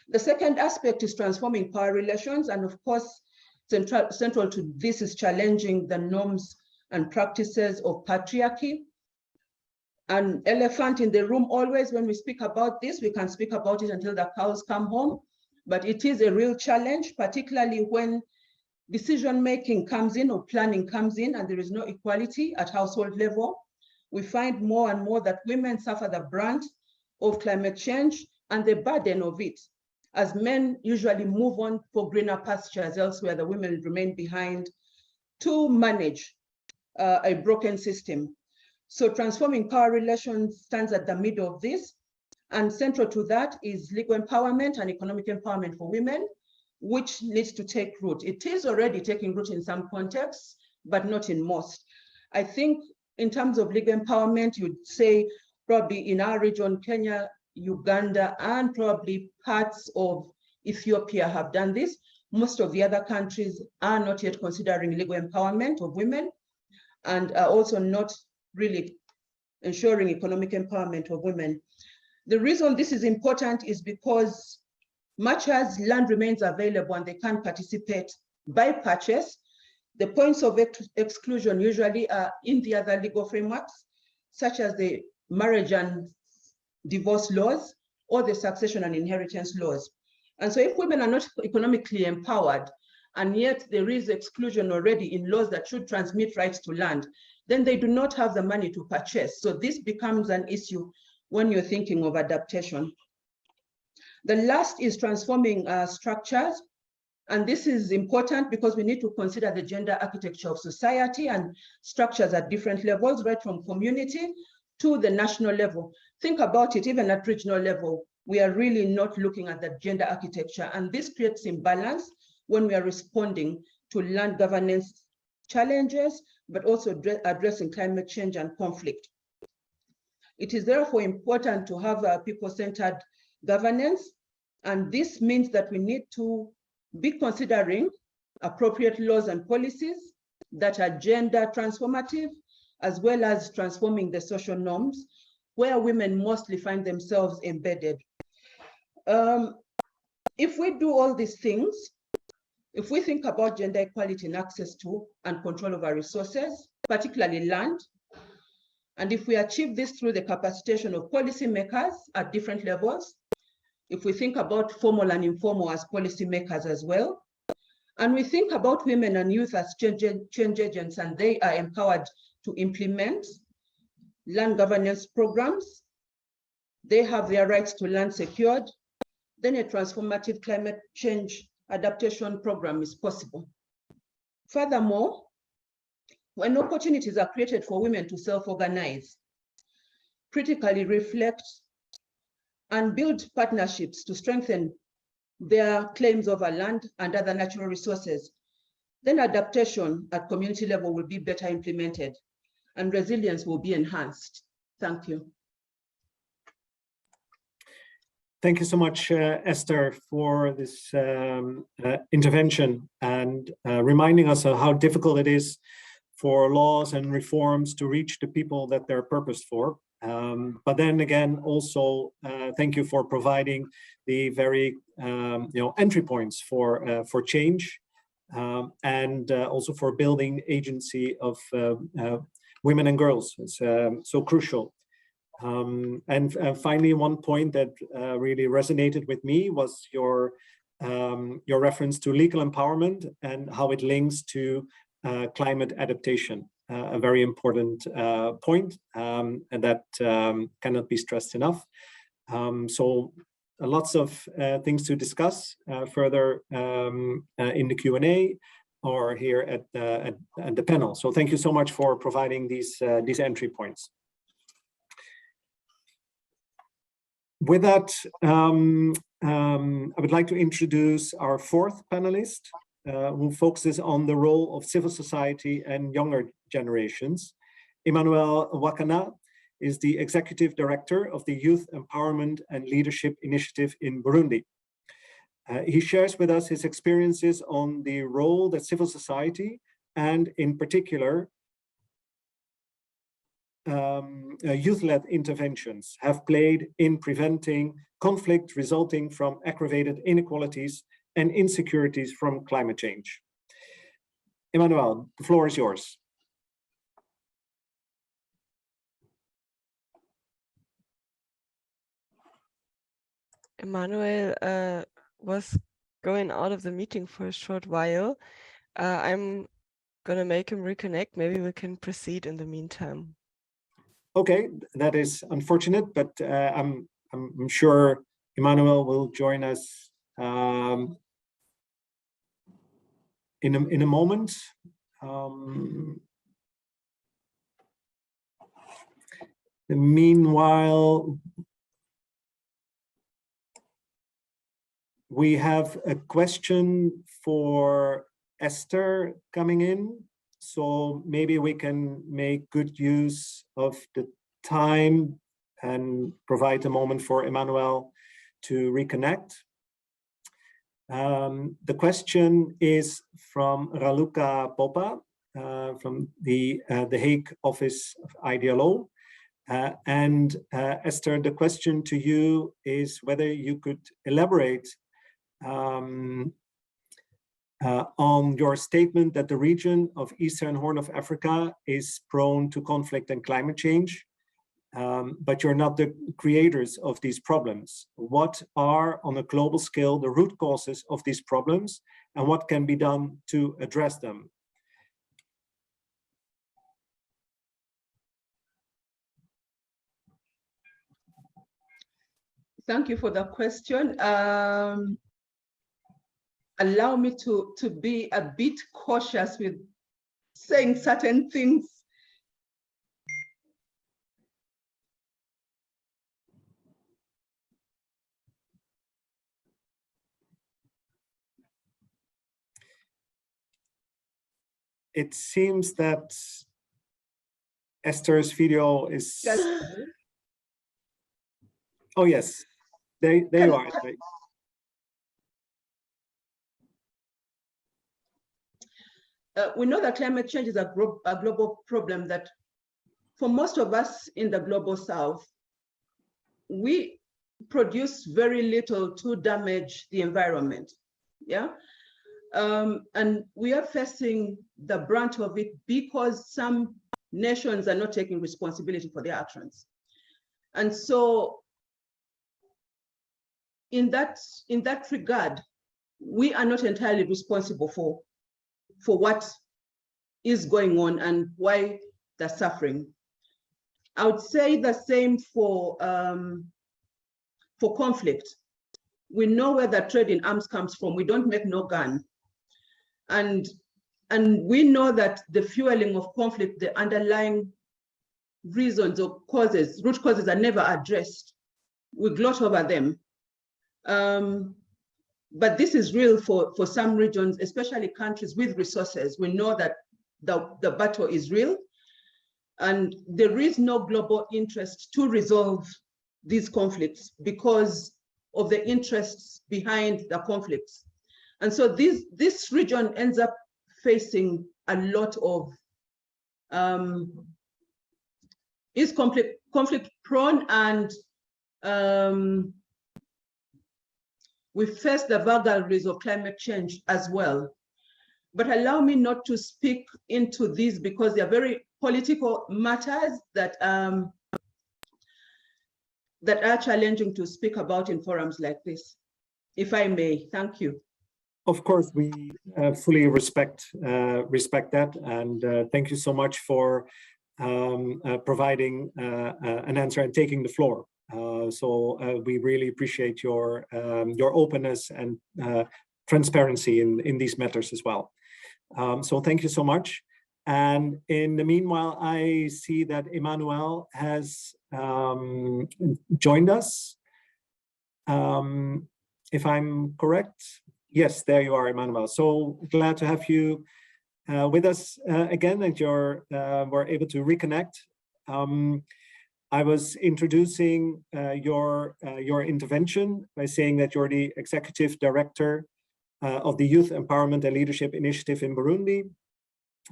The second aspect is transforming power relations. And of course, central to this is challenging the norms and practices of patriarchy. An elephant in the room always, when we speak about this, we can speak about it until the cows come home, but it is a real challenge, particularly when decision-making comes in or planning comes in and there is no equality at household level. We find more and more that women suffer the brunt of climate change and the burden of it. As men usually move on for greener pastures elsewhere, the women remain behind to manage a broken system. So transforming power relations stands at the middle of this. And central to that is legal empowerment and economic empowerment for women, which needs to take root. It is already taking root in some contexts, but not in most. I think in terms of legal empowerment, you'd say probably in our region, Kenya, Uganda, and probably parts of Ethiopia have done this. Most of the other countries are not yet considering legal empowerment of women and are also not really ensuring economic empowerment of women. The reason this is important is because much as land remains available and they can participate by purchase, the points of exclusion usually are in the other legal frameworks, such as the marriage and divorce laws or the succession and inheritance laws. And so if women are not economically empowered, and yet there is exclusion already in laws that should transmit rights to land, then they do not have the money to purchase. So this becomes an issue when you're thinking of adaptation. The last is transforming structures. And this is important because we need to consider the gender architecture of society and structures at different levels, right from community to the national level. Think about it, even at regional level, we are really not looking at the gender architecture. And this creates imbalance when we are responding to land governance challenges, but also addressing climate change and conflict. It is therefore important to have a people-centered governance. And this means that we need to be considering appropriate laws and policies that are gender transformative, as well as transforming the social norms where women mostly find themselves embedded. If we do all these things, if we think about gender equality in access to and control of our resources, particularly land, and if we achieve this through the capacitation of policymakers at different levels, if we think about formal and informal as policymakers as well, and we think about women and youth as change agents, and they are empowered to implement land governance programs, they have their rights to land secured, then a transformative climate change adaptation program is possible. Furthermore, when opportunities are created for women to self-organize, critically reflect, and build partnerships to strengthen their claims over land and other natural resources, then adaptation at community level will be better implemented and resilience will be enhanced. Thank you. Thank you so much, Esther, for this intervention and reminding us of how difficult it is for laws and reforms to reach the people that they're purposed for. But then again, also thank you for providing the very entry points for change and also for building agency of women and girls. It's so crucial. And finally, one point that really resonated with me was your reference to legal empowerment and how it links to climate adaptation, a very important point, and that cannot be stressed enough. So lots of things to discuss further in the Q&A or here at the panel. So thank you so much for providing these entry points. With that, I would like to introduce our fourth panelist, who focuses on the role of civil society and younger generations. Emmanuel Wakana is the Executive Director of the Youth Empowerment and Leadership Initiative in Burundi. He shares with us his experiences on the role that civil society, and in particular, youth-led interventions have played in preventing conflict resulting from aggravated inequalities and insecurities from climate change. Emmanuel, the floor is yours. Emmanuel was going out of the meeting for a short while. I'm gonna make him reconnect. Maybe we can proceed in the meantime. Okay, that is unfortunate, but I'm sure Emmanuel will join us in a moment. Meanwhile, we have a question for Esther coming in. So maybe we can make good use of the time and provide a moment for Emmanuel to reconnect. The question is from Raluca Popa from the Hague office of IDLO. And Esther, the question to you is whether you could elaborate on your statement that the region of Eastern Horn of Africa is prone to conflict and climate change, but you're not the creators of these problems. What are, on a global scale, the root causes of these problems, and what can be done to address them? Thank you for the question. Allow me to be a bit cautious with saying certain things. It seems that Esther's video is... Oh, yes, there you are. We know that climate change is a global problem that for most of us in the global south, we produce very little to damage the environment. Yeah. And we are facing the brunt of it because some nations are not taking responsibility for their actions. And so in that regard, we are not entirely responsible for what is going on and why they're suffering. I would say the same for conflict. We know where the trade in arms comes from. We don't make no gun. And we know that the fueling of conflict, the underlying reasons or causes, root causes are never addressed. We gloss over them. But this is real for some regions, especially countries with resources. We know that the battle is real, and there is no global interest to resolve these conflicts because of the interests behind the conflicts. And so this region ends up facing a lot of, is conflict prone, and we face the vagaries of climate change as well. but allow me not to speak into these because they are very political matters that that are challenging to speak about in forums like this, if I may. Thank you. Of course, we fully respect that, and thank you so much for providing an answer and taking the floor. We really appreciate your openness and transparency in these matters as well. So thank you so much. And in the meanwhile, I see that Emmanuel has joined us. If I'm correct, yes, there you are, Emmanuel. So glad to have you with us again, and we're able to reconnect. I was introducing your intervention by saying that you're the Executive Director of the Youth Empowerment and Leadership Initiative in Burundi,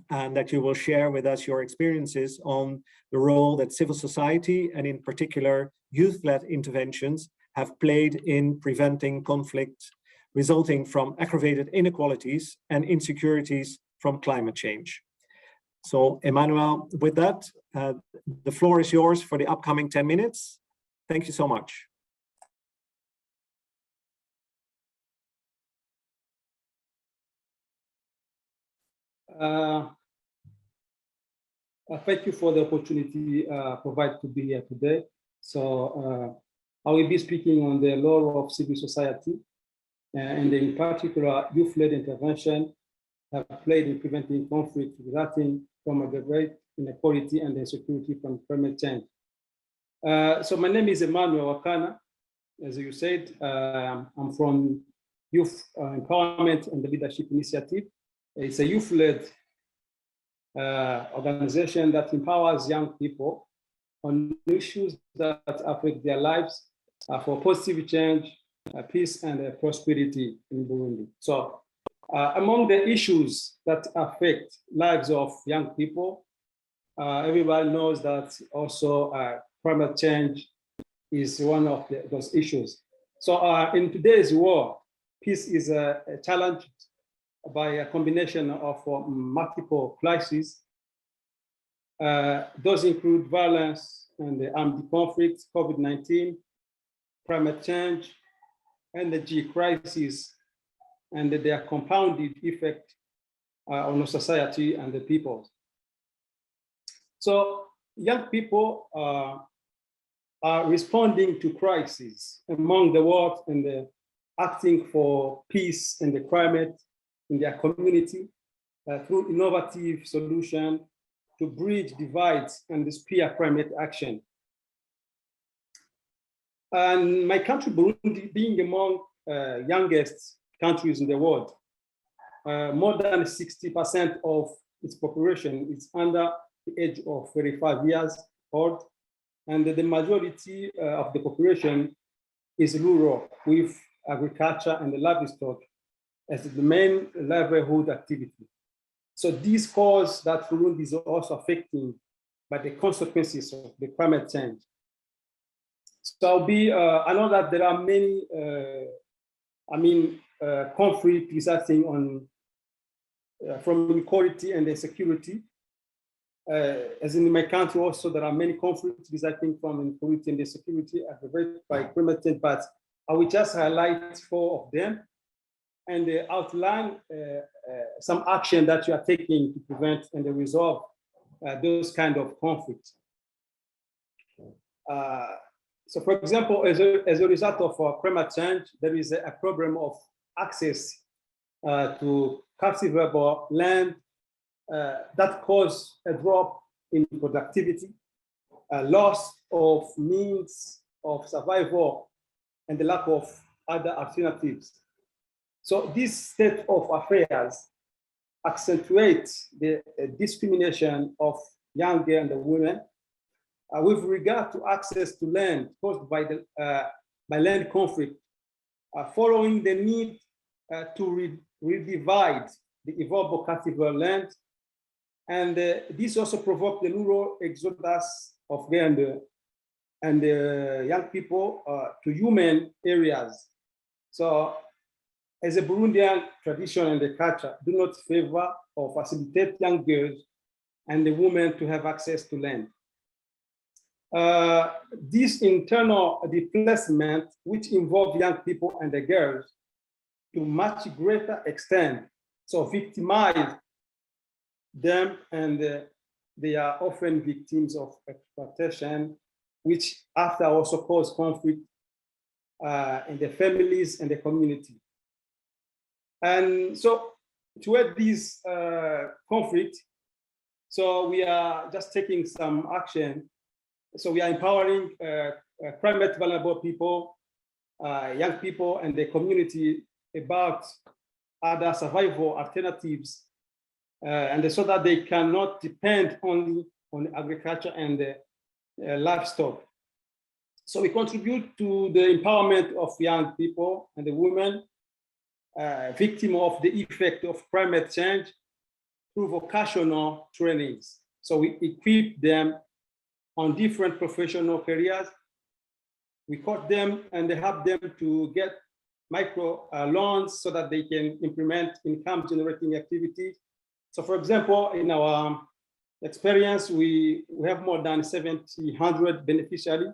and that you will share with us your experiences on the role that civil society, and in particular youth-led interventions, have played in preventing conflict resulting from aggravated inequalities and insecurities from climate change. So Emmanuel, with that, the floor is yours for the upcoming 10 minutes. Thank you so much. Thank you for the opportunity provided to be here today. So I will be speaking on the role of civil society, and in particular, youth-led intervention have played in preventing conflict resulting from aggravated inequality and insecurity from climate change. So my name is Emmanuel Wakana. As you said, I'm from Youth Empowerment and the Leadership Initiative. It's a youth-led organization that empowers young people on issues that affect their lives for positive change, peace, and prosperity in Burundi. So among the issues that affect lives of young people, everybody knows that also climate change is one of those issues. So in today's world, peace is a challenge by a combination of multiple crises. Those include violence and armed conflict, COVID-19, climate change, energy crisis, and their compounded effect on society and the people. So young people are responding to crises among the world and acting for peace and the climate in their community through innovative solutions to bridge divides and spear climate action. And my country, Burundi, being among youngest countries in the world, more than 60% of its population is under the age of 35 years old, and the majority of the population is rural, with agriculture and the livestock as the main livelihood activity. So this cause that Burundi is also affected by the consequences of the climate change. So I know that there are many, conflict resulting on from inequality and insecurity. As in my country also, there are many conflicts resulting from inequality and insecurity aggravated by climate change, but I will just highlight 4 of them and outline some action that you are taking to prevent and resolve those kind of conflicts. So for example, as a result of climate change, there is a problem of access to cultivable land that cause a drop in productivity, loss of means of survival, and the lack of other alternatives. So this state of affairs accentuates the discrimination of young girls and women with regard to access to land caused by land conflict, following the need to redivide the evolvable cultivable land. And this also provoked the rural exodus of girls and young people to human areas. So as a Burundian tradition and the culture do not favor or facilitate young girls and the women to have access to land. This internal displacement, which involve young people and the girls to much greater extent, so victimize them, and they are often victims of exploitation, which after also cause conflict in the families and the community. And so to add this conflict, so we are just taking some action. So we are empowering climate vulnerable people, young people, and the community about other survival alternatives, and so that they cannot depend only on agriculture and livestock. So we contribute to the empowerment of young people and the women victim of the effect of climate change through vocational trainings. So we equip them on different professional careers. We coach them and help them to get micro loans so that they can implement income generating activities. So for example, in our experience, we have more than 700 beneficiaries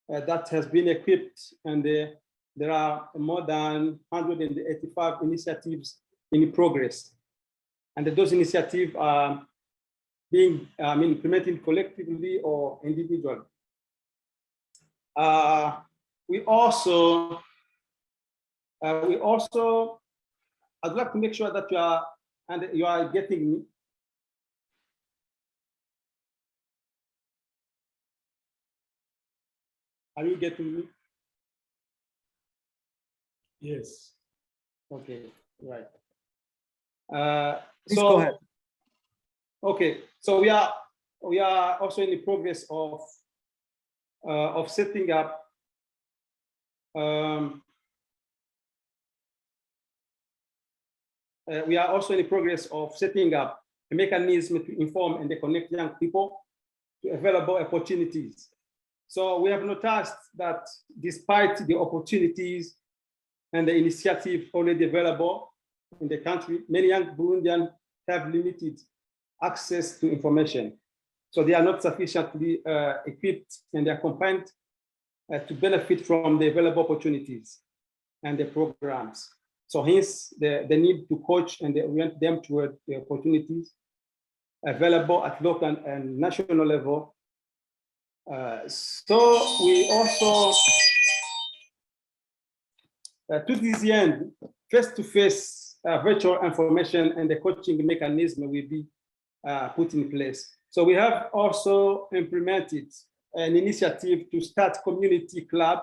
that has been equipped, and there are more than 185 initiatives in progress. And those initiatives are being implemented collectively or individually. We also, I'd like to make sure that you are getting me. Are you getting me? Yes. Okay, right. Please go ahead. Okay, so we are also in the progress of setting up we are also in the progress of setting up a mechanism to inform and connect young people to available opportunities. So we have noticed that despite the opportunities and the initiative already available in the country, many young Burundians have limited access to information. So they are not sufficiently equipped and accompanied to benefit from the available opportunities and the programs. So hence the need to coach and orient them toward the opportunities available at local and national level. So we also, to this end, face-to-face virtual information and the coaching mechanism will be put in place. So we have also implemented an initiative to start community club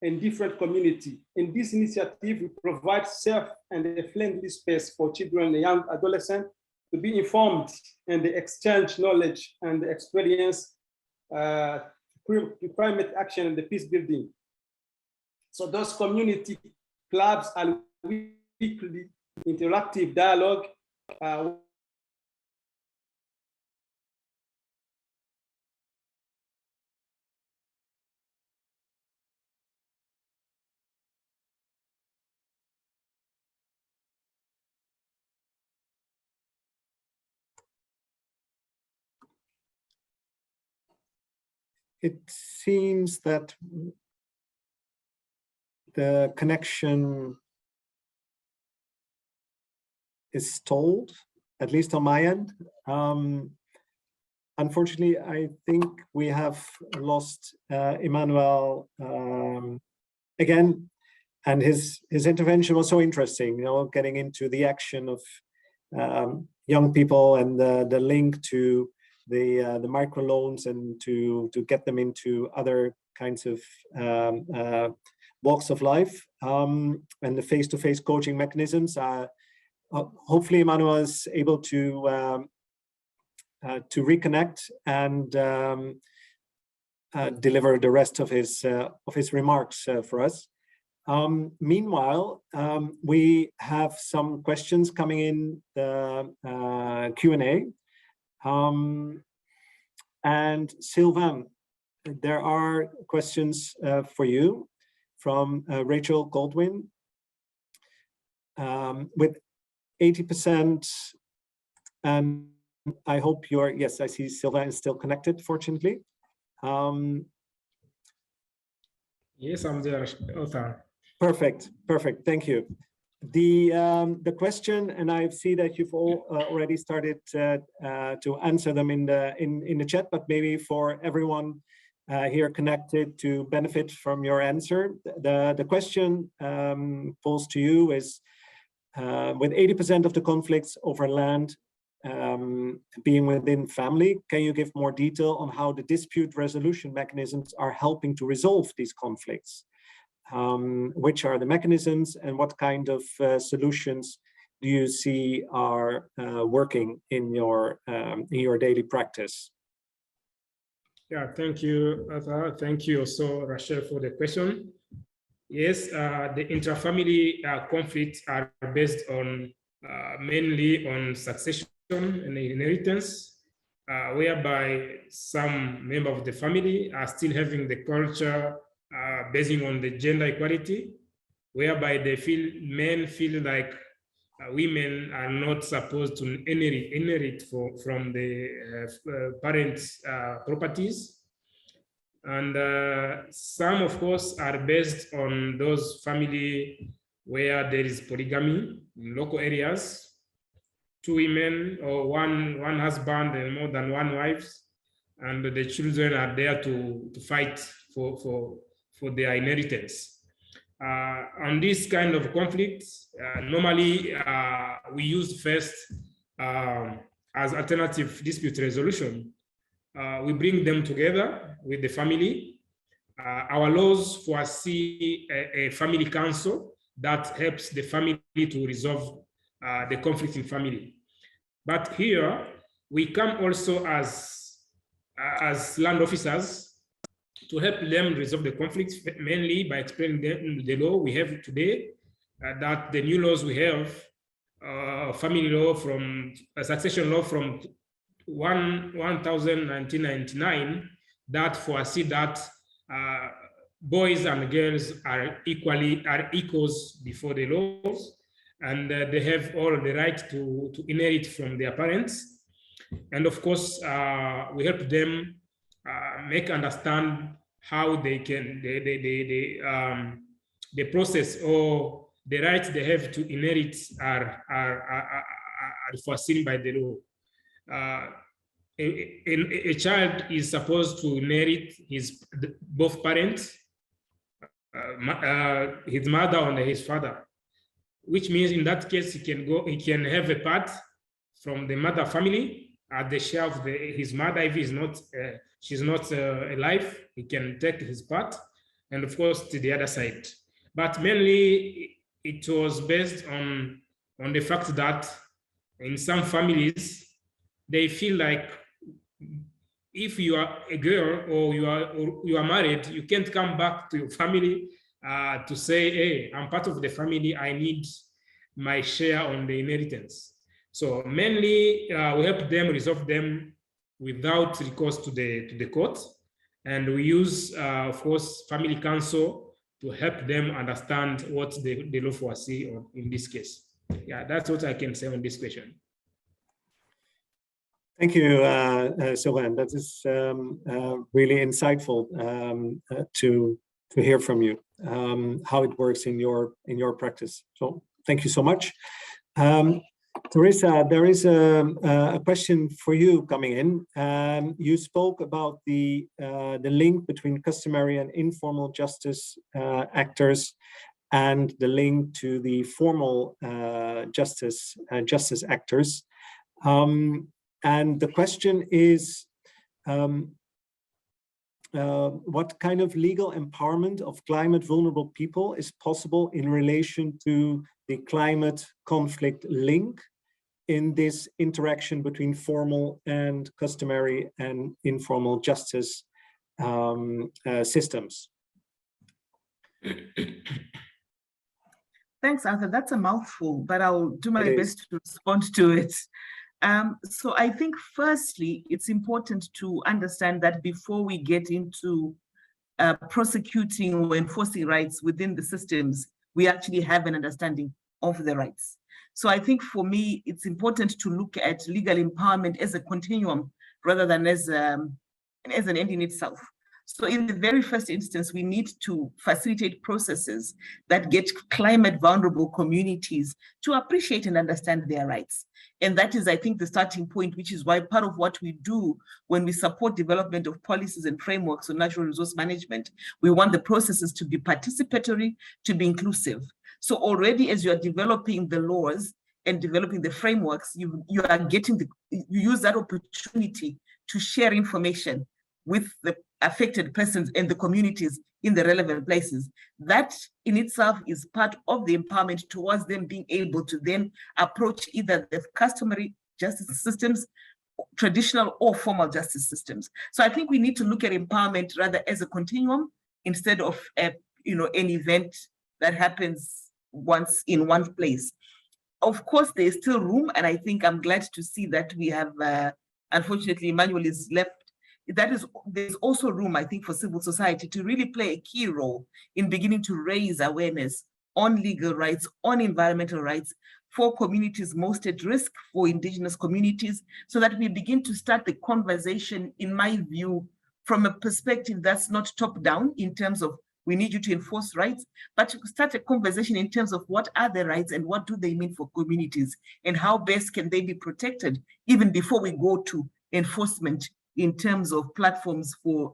in different communities. In this initiative, we provide safe and a friendly space for children and young adolescents to be informed and exchange knowledge and experience to climate action and the peace building. So those community clubs are weekly interactive dialogue It seems that the connection is stalled, at least on my end. Unfortunately, I think we have lost Emmanuel again, and his intervention was so interesting, you know, getting into the action of young people and the link to the microloans and to get them into other kinds of walks of life, and the face-to-face coaching mechanisms. Hopefully Emmanuel is able to reconnect and deliver the rest of his remarks for us. Meanwhile, we have some questions coming in the Q&A. And Sylvain, there are questions for you from Rachel Goldwyn. with 80%, and I hope you're, yes, I see Sylvain is still connected, fortunately. Yes, I'm there, author. Perfect, perfect, thank you. The question, and I see that you've all already started to answer them in the chat, but maybe for everyone here connected to benefit from your answer, the question posed to you is, with 80% of the conflicts over land being within family, can you give more detail on how the dispute resolution mechanisms are helping to resolve these conflicts? Which are the mechanisms, and what kind of solutions do you see are working in your daily practice? Yeah, thank you, Arthur. Thank you also, Rachel, for the question. Yes, the intrafamily conflicts are based on mainly on succession and inheritance, whereby some member of the family are still having the culture basing on the gender equality, whereby they feel men feel like women are not supposed to inherit from the parents' properties. And some, of course, are based on those family where there is polygamy in local areas, 2 women or one husband and more than 1 wife, and the children are there to fight for their inheritance. On this kind of conflicts, normally we use first as alternative dispute resolution. We bring them together with the family. Our laws foresee a family council that helps the family to resolve the conflict in family. But here, we come also as land officers to help them resolve the conflicts, mainly by explaining them the law we have today, that the new laws we have, family law from succession law from 1999, that foresee that boys and girls are equals before the laws, and they have all the right to inherit from their parents. And of course, we help them make understand how they can the process or the rights they have to inherit are foreseen by the law. A child is supposed to inherit both parents, his mother and his father, which means in that case he can have a part from the mother family at the share of his mother. If she's not alive, he can take his part, and of course to the other side. But mainly it was based on the fact that in some families they feel like if you are a girl or you are married, you can't come back to your family to say, hey, I'm part of the family, I need my share on the inheritance. So mainly we help them resolve them without recourse to the court, and we use, of course, family council to help them understand what the law foresee in this case. Yeah, that's what I can say on this question. Thank you, Sylvain. That is really insightful to hear from you how it works in your practice. So thank you so much. Teresa, there is a question for you coming in. You spoke about the link between customary and informal justice actors, and the link to the formal justice actors. And the question is, what kind of legal empowerment of climate vulnerable people is possible in relation to the climate conflict link in this interaction between formal and customary and informal justice systems? Thanks, Arthur. That's a mouthful, but I'll do my best to respond to it. So I think firstly, it's important to understand that before we get into prosecuting or enforcing rights within the systems, we actually have an understanding of the rights. So I think for me, it's important to look at legal empowerment as a continuum rather than as an end in itself. So in the very first instance, we need to facilitate processes that get climate vulnerable communities to appreciate and understand their rights. And that is, I think, the starting point, which is why part of what we do when we support development of policies and frameworks on natural resource management, we want the processes to be participatory, to be inclusive. So already as you're developing the laws and developing the frameworks, you use that opportunity to share information with the affected persons and the communities in the relevant places. That in itself is part of the empowerment towards them being able to then approach either the customary justice systems, traditional or formal justice systems. So I think we need to look at empowerment rather as a continuum instead of an event that happens once in one place. Of course, there is still room, and I think I'm glad to see that we have, unfortunately, Emmanuel is left. There's also room, I think, for civil society to really play a key role in beginning to raise awareness on legal rights, on environmental rights for communities most at risk, for indigenous communities, so that we begin to start the conversation, in my view, from a perspective that's not top down in terms of we need you to enforce rights, but to start a conversation in terms of what are the rights and what do they mean for communities and how best can they be protected even before we go to enforcement in terms of platforms for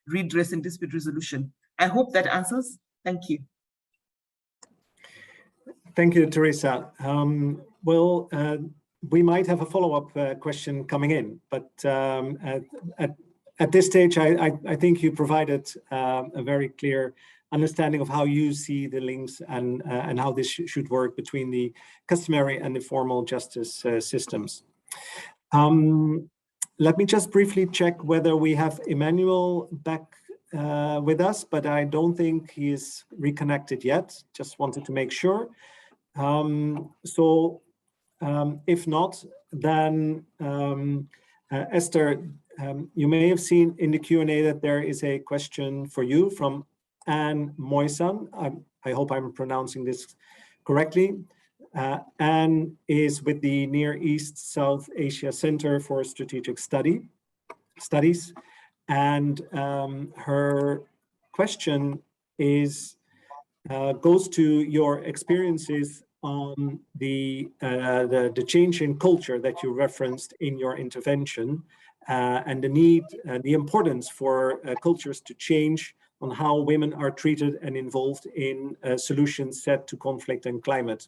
redress and dispute resolution. I hope that answers. Thank you. Thank you, Teresa. We might have a follow-up question coming in, but at this stage, I think you provided a very clear understanding of how you see the links and how this should work between the customary and the formal justice systems. Let me just briefly check whether we have Emmanuel back with us, but I don't think he is reconnected yet. Just wanted to make sure. If not, then Esther, you may have seen in the Q&A that there is a question for you from Anne Moisan. I hope I'm pronouncing this correctly. Anne is with the Near East South Asia Center for Strategic Studies. And her question is, goes to your experiences on the change in culture that you referenced in your intervention, and the need, the importance for cultures to change on how women are treated and involved in solutions set to conflict and climate.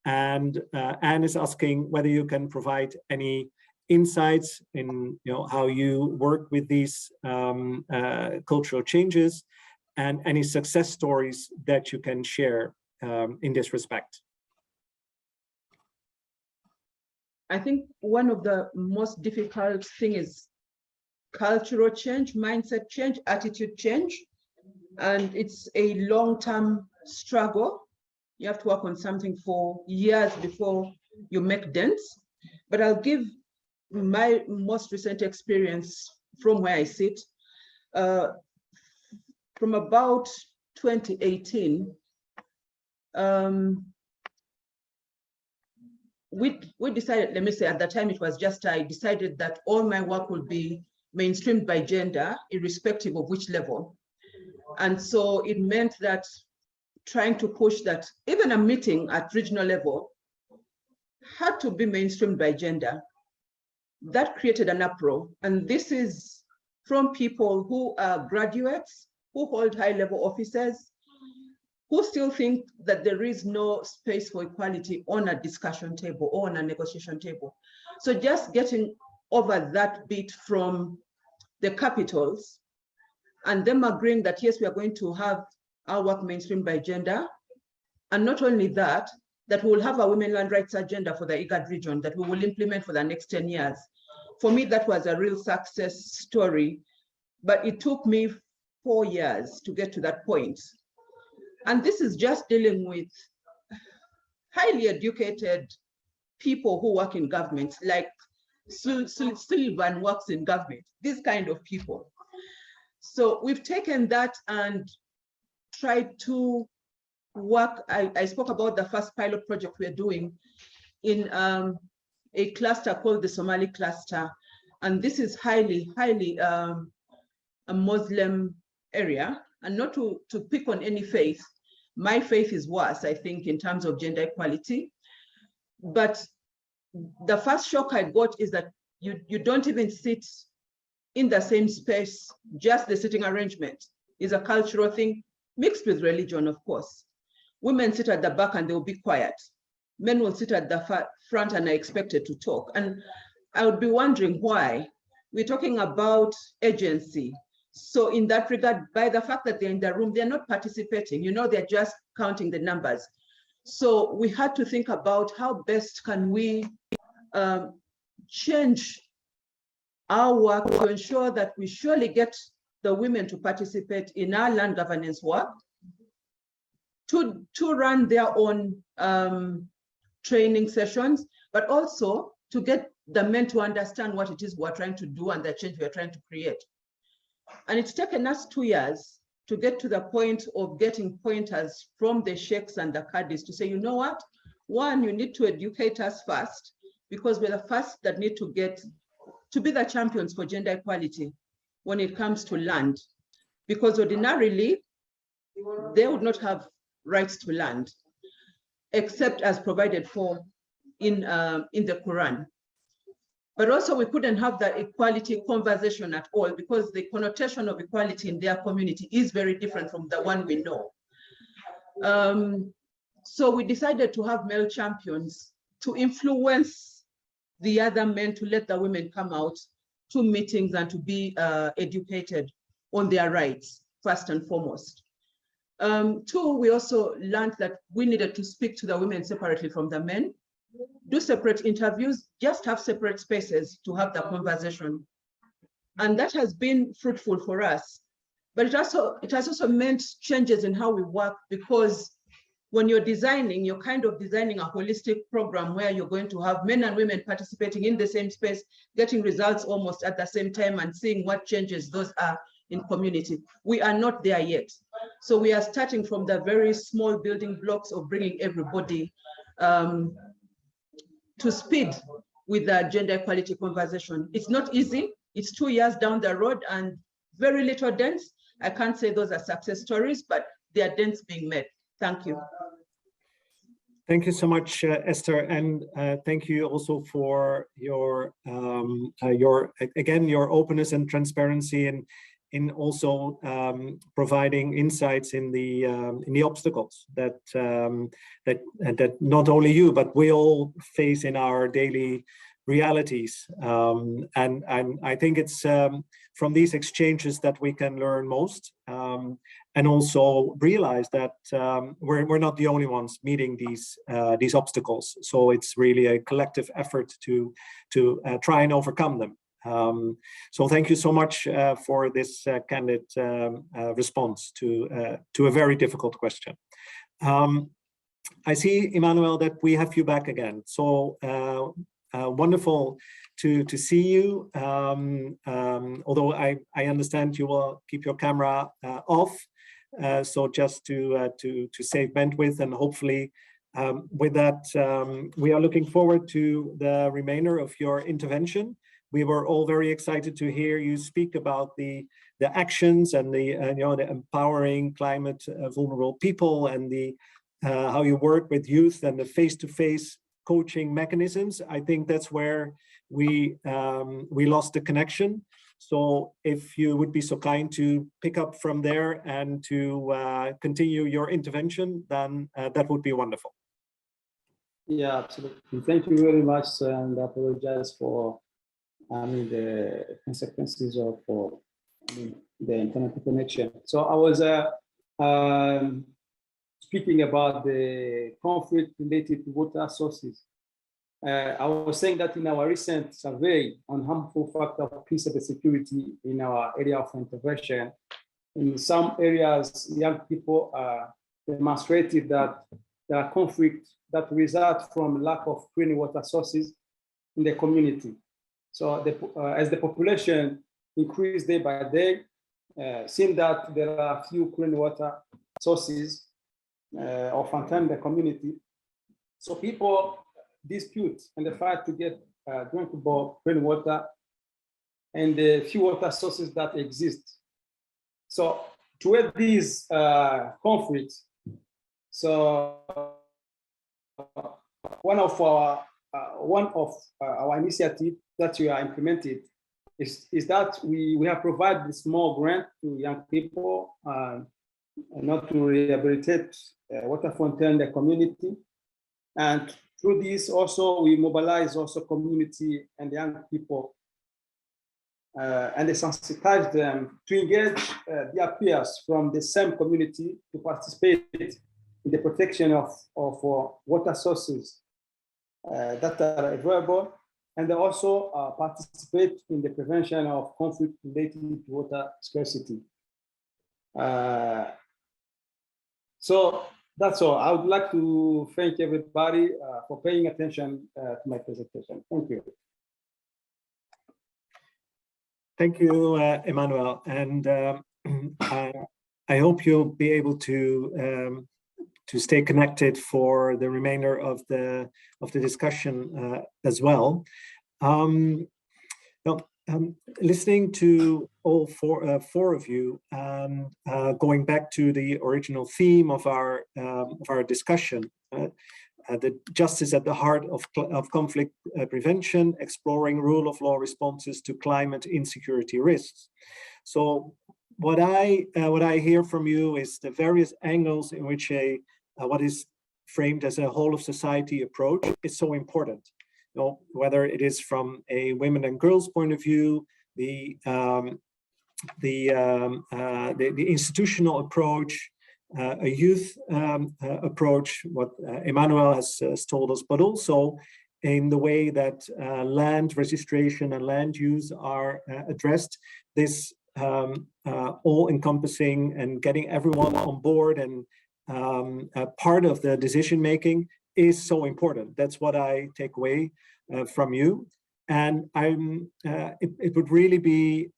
And Anne is asking whether you can provide any insights in how you work with these cultural changes and any success stories that you can share in this respect. I think one of the most difficult things is cultural change, mindset change, attitude change. And it's a long-term struggle. You have to work on something for years before you make dents. But I'll give my most recent experience from where I sit. From about 2018, we decided, let me say, at the time it was just I decided that all my work will be mainstreamed by gender, irrespective of which level. And so it meant that trying to push that even a meeting at regional level had to be mainstreamed by gender. That created an uproar. And this is from people who are graduates, who hold high-level offices, who still think that there is no space for equality on a discussion table or on a negotiation table. So just getting over that bit from the capitals and them agreeing that, yes, we are going to have our work mainstreamed by gender. And not only that, that we will have a women land rights agenda for the IGAD region that we will implement for the next 10 years. For me, that was a real success story, but it took me 4 years to get to that point. And this is just dealing with highly educated people who work in government, like Sullivan works in government, these kind of people. So we've taken that and tried to work, I spoke about the first pilot project we're doing in a cluster called the Somali cluster. And this is highly a Muslim area, and not to pick on any faith. My faith is worse, I think, in terms of gender equality. But the first shock I got is that you don't even sit in the same space. Just the sitting arrangement is a cultural thing mixed with religion, of course. Women sit at the back and they'll be quiet. Men will sit at the front and are expected to talk. And I would be wondering why. We're talking about agency. So in that regard, by the fact that they're in the room, they're not participating, they're just counting the numbers. So we had to think about how best can we change our work to ensure that we surely get the women to participate in our land governance work, to run their own training sessions, but also to get the men to understand what it is we're trying to do and the change we're trying to create. And it's taken us 2 years to get to the point of getting pointers from the sheikhs and the cadis to say, you know what? One, you need to educate us first, because we're the first that need to get to be the champions for gender equality when it comes to land. Because ordinarily, they would not have rights to land, except as provided for in the Quran. But also we couldn't have that equality conversation at all, because the connotation of equality in their community is very different from the one we know. So we decided to have male champions to influence the other men, to let the women come out to meetings and to be educated on their rights, first and foremost. Two, we also learned that we needed to speak to the women separately from the men, do separate interviews, just have separate spaces to have the conversation. And that has been fruitful for us. But it has also meant changes in how we work, because when you're designing, you're kind of designing a holistic program where you're going to have men and women participating in the same space, getting results almost at the same time and seeing what changes those are in community. We are not there yet. So we are starting from the very small building blocks of bringing everybody to speed with the gender equality conversation. It's not easy. It's 2 years down the road and very little dents. I can't say those are success stories, but there are dents being made. Thank you. Thank you so much, Esther, and thank you also for your openness and transparency, and in also providing insights in the obstacles that not only you but we all face in our daily realities. And I think it's from these exchanges that we can learn most, and also realize that we're not the only ones meeting these obstacles. So it's really a collective effort to try and overcome them. So thank you so much for this candid response to a very difficult question. I see, Emmanuel, that we have you back again. So wonderful to see you. Although I understand you will keep your camera off, so just to save bandwidth, and hopefully with that we are looking forward to the remainder of your intervention. We were all very excited to hear you speak about the actions and the empowering climate vulnerable people, and the how you work with youth and the face-to-face coaching mechanisms. I think that's where we lost the connection. So if you would be so kind to pick up from there and to continue your intervention, then that would be wonderful. Yeah, absolutely. Thank you very much, and I apologize for the consequences of the internet connection. So I was speaking about the conflict related to water sources. I was saying that in our recent survey on harmful factor of peace and security in our area of intervention, in some areas, young people demonstrated that there are conflicts that result from lack of clean water sources in the community. So as the population increased day by day, seeing that there are few clean water sources, of entire community. So people dispute and the fight to get drinkable clean water and the few water sources that exist. So to add these conflicts, so one of our initiatives that we are implemented is that we have provided a small grant to young people not to rehabilitate water fountain in the community. And through this also we mobilize also community and young people and they sensitize them to engage their peers from the same community to participate in the protection of water sources that are available, and they also participate in the prevention of conflict related to water scarcity. So that's all. I would like to thank everybody for paying attention to my presentation. Thank you. Thank you, Emmanuel. And I hope you'll be able to stay connected for the remainder of the discussion as well. Listening to all four of you, going back to the original theme of our discussion, the justice at the heart of conflict prevention, exploring rule of law responses to climate insecurity risks. So what I hear from you is the various angles in which what is framed as a whole of society approach is so important. You know, whether it is from a women and girls point of view, the institutional approach, a youth approach, what Emmanuel has told us, but also in the way that land registration and land use are addressed, this all-encompassing and getting everyone on board and part of the decision-making is so important. That's what I take away from you. And it would really be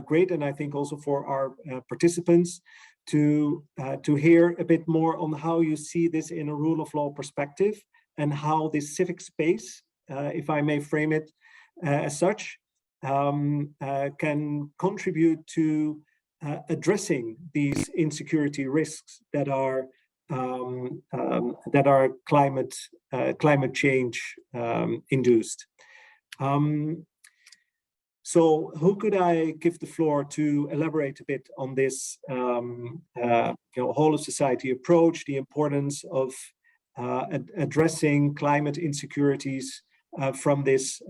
great, and I think also for our participants, to hear a bit more on how you see this in a rule of law perspective and how this civic space, if I may frame it as such, can contribute to addressing these insecurity risks that are climate change induced. So who could I give the floor to elaborate a bit on this whole of society approach, the importance of addressing climate insecurities from this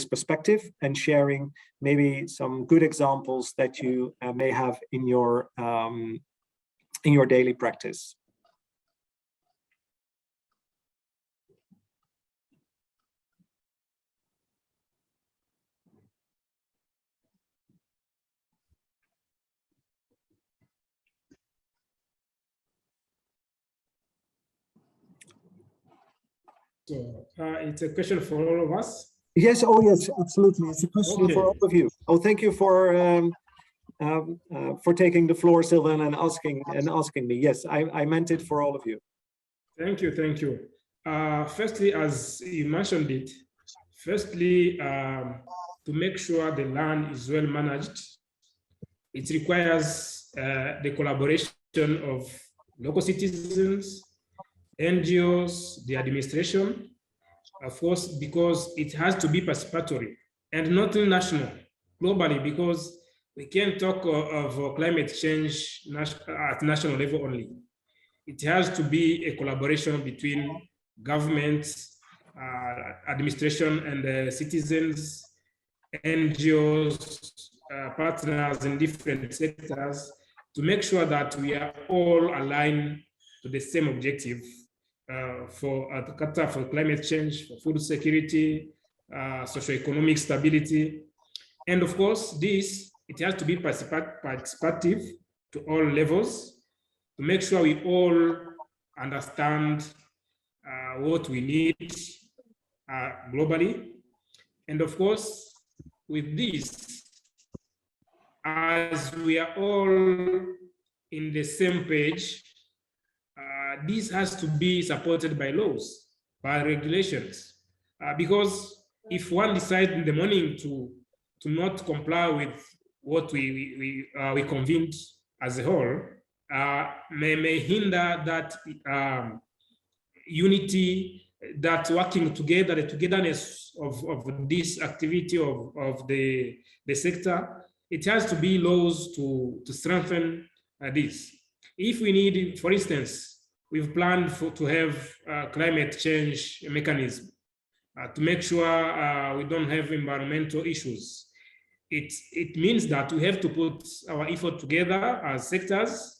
perspective, and sharing maybe some good examples that you may have in your daily practice? So it's a question for all of us. Yes. Oh, yes. Absolutely. It's a question for all of you. Oh, thank you for taking the floor, Sylvain, and asking me. Yes, I meant it for all of you. Thank you. Thank you. Firstly, as you mentioned it, to make sure the land is well managed, it requires the collaboration of local citizens, NGOs, the administration, of course, because it has to be participatory and not national, globally, because we can't talk of climate change at national level only. It has to be a collaboration between governments, administration and citizens, NGOs, partners in different sectors, to make sure that we are all aligned to the same objective for climate change, for food security, socioeconomic stability. And of course, it has to be participative to all levels to make sure we all understand what we need globally. And of course, with this, as we are all in the same page, this has to be supported by laws, by regulations, because if one decides in the morning to not comply with what we convened as a whole, may hinder that unity, that working together, the togetherness of this activity of the sector. It has to be laws to strengthen this. If we need, for instance, we've planned to have climate change mechanism to make sure we don't have environmental issues. It means that we have to put our effort together as sectors.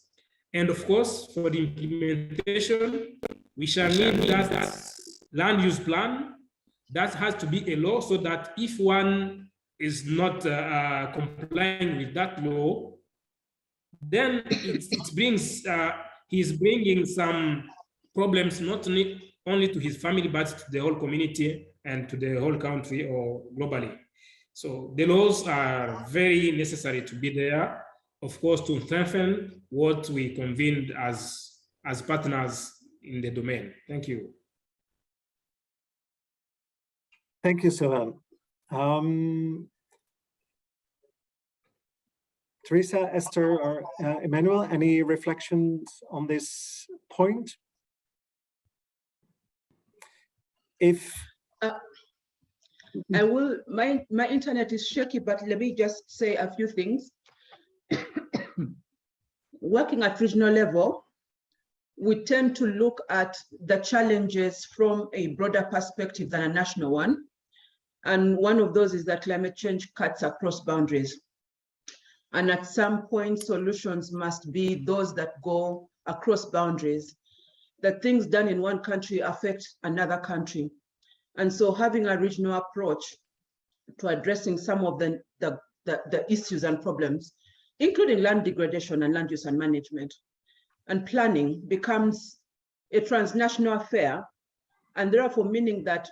And of course, for the implementation, we shall need that land use plan. That has to be a law, so that if one is not complying with that law, then it brings, he's bringing some problems, not only to his family, but to the whole community and to the whole country or globally. So the laws are very necessary to be there, of course, to strengthen what we convened as partners in the domain. Thank you. Thank you, Sylvain. Teresa, Esther, or Emmanuel, any reflections on this point? If I will, my internet is shaky, but let me just say a few things. Working at regional level, we tend to look at the challenges from a broader perspective than a national one. And one of those is that climate change cuts across boundaries. And at some point, solutions must be those that go across boundaries, that things done in one country affect another country. And so having a regional approach to addressing some of the issues and problems, including land degradation and land use and management and planning, becomes a transnational affair, and therefore meaning that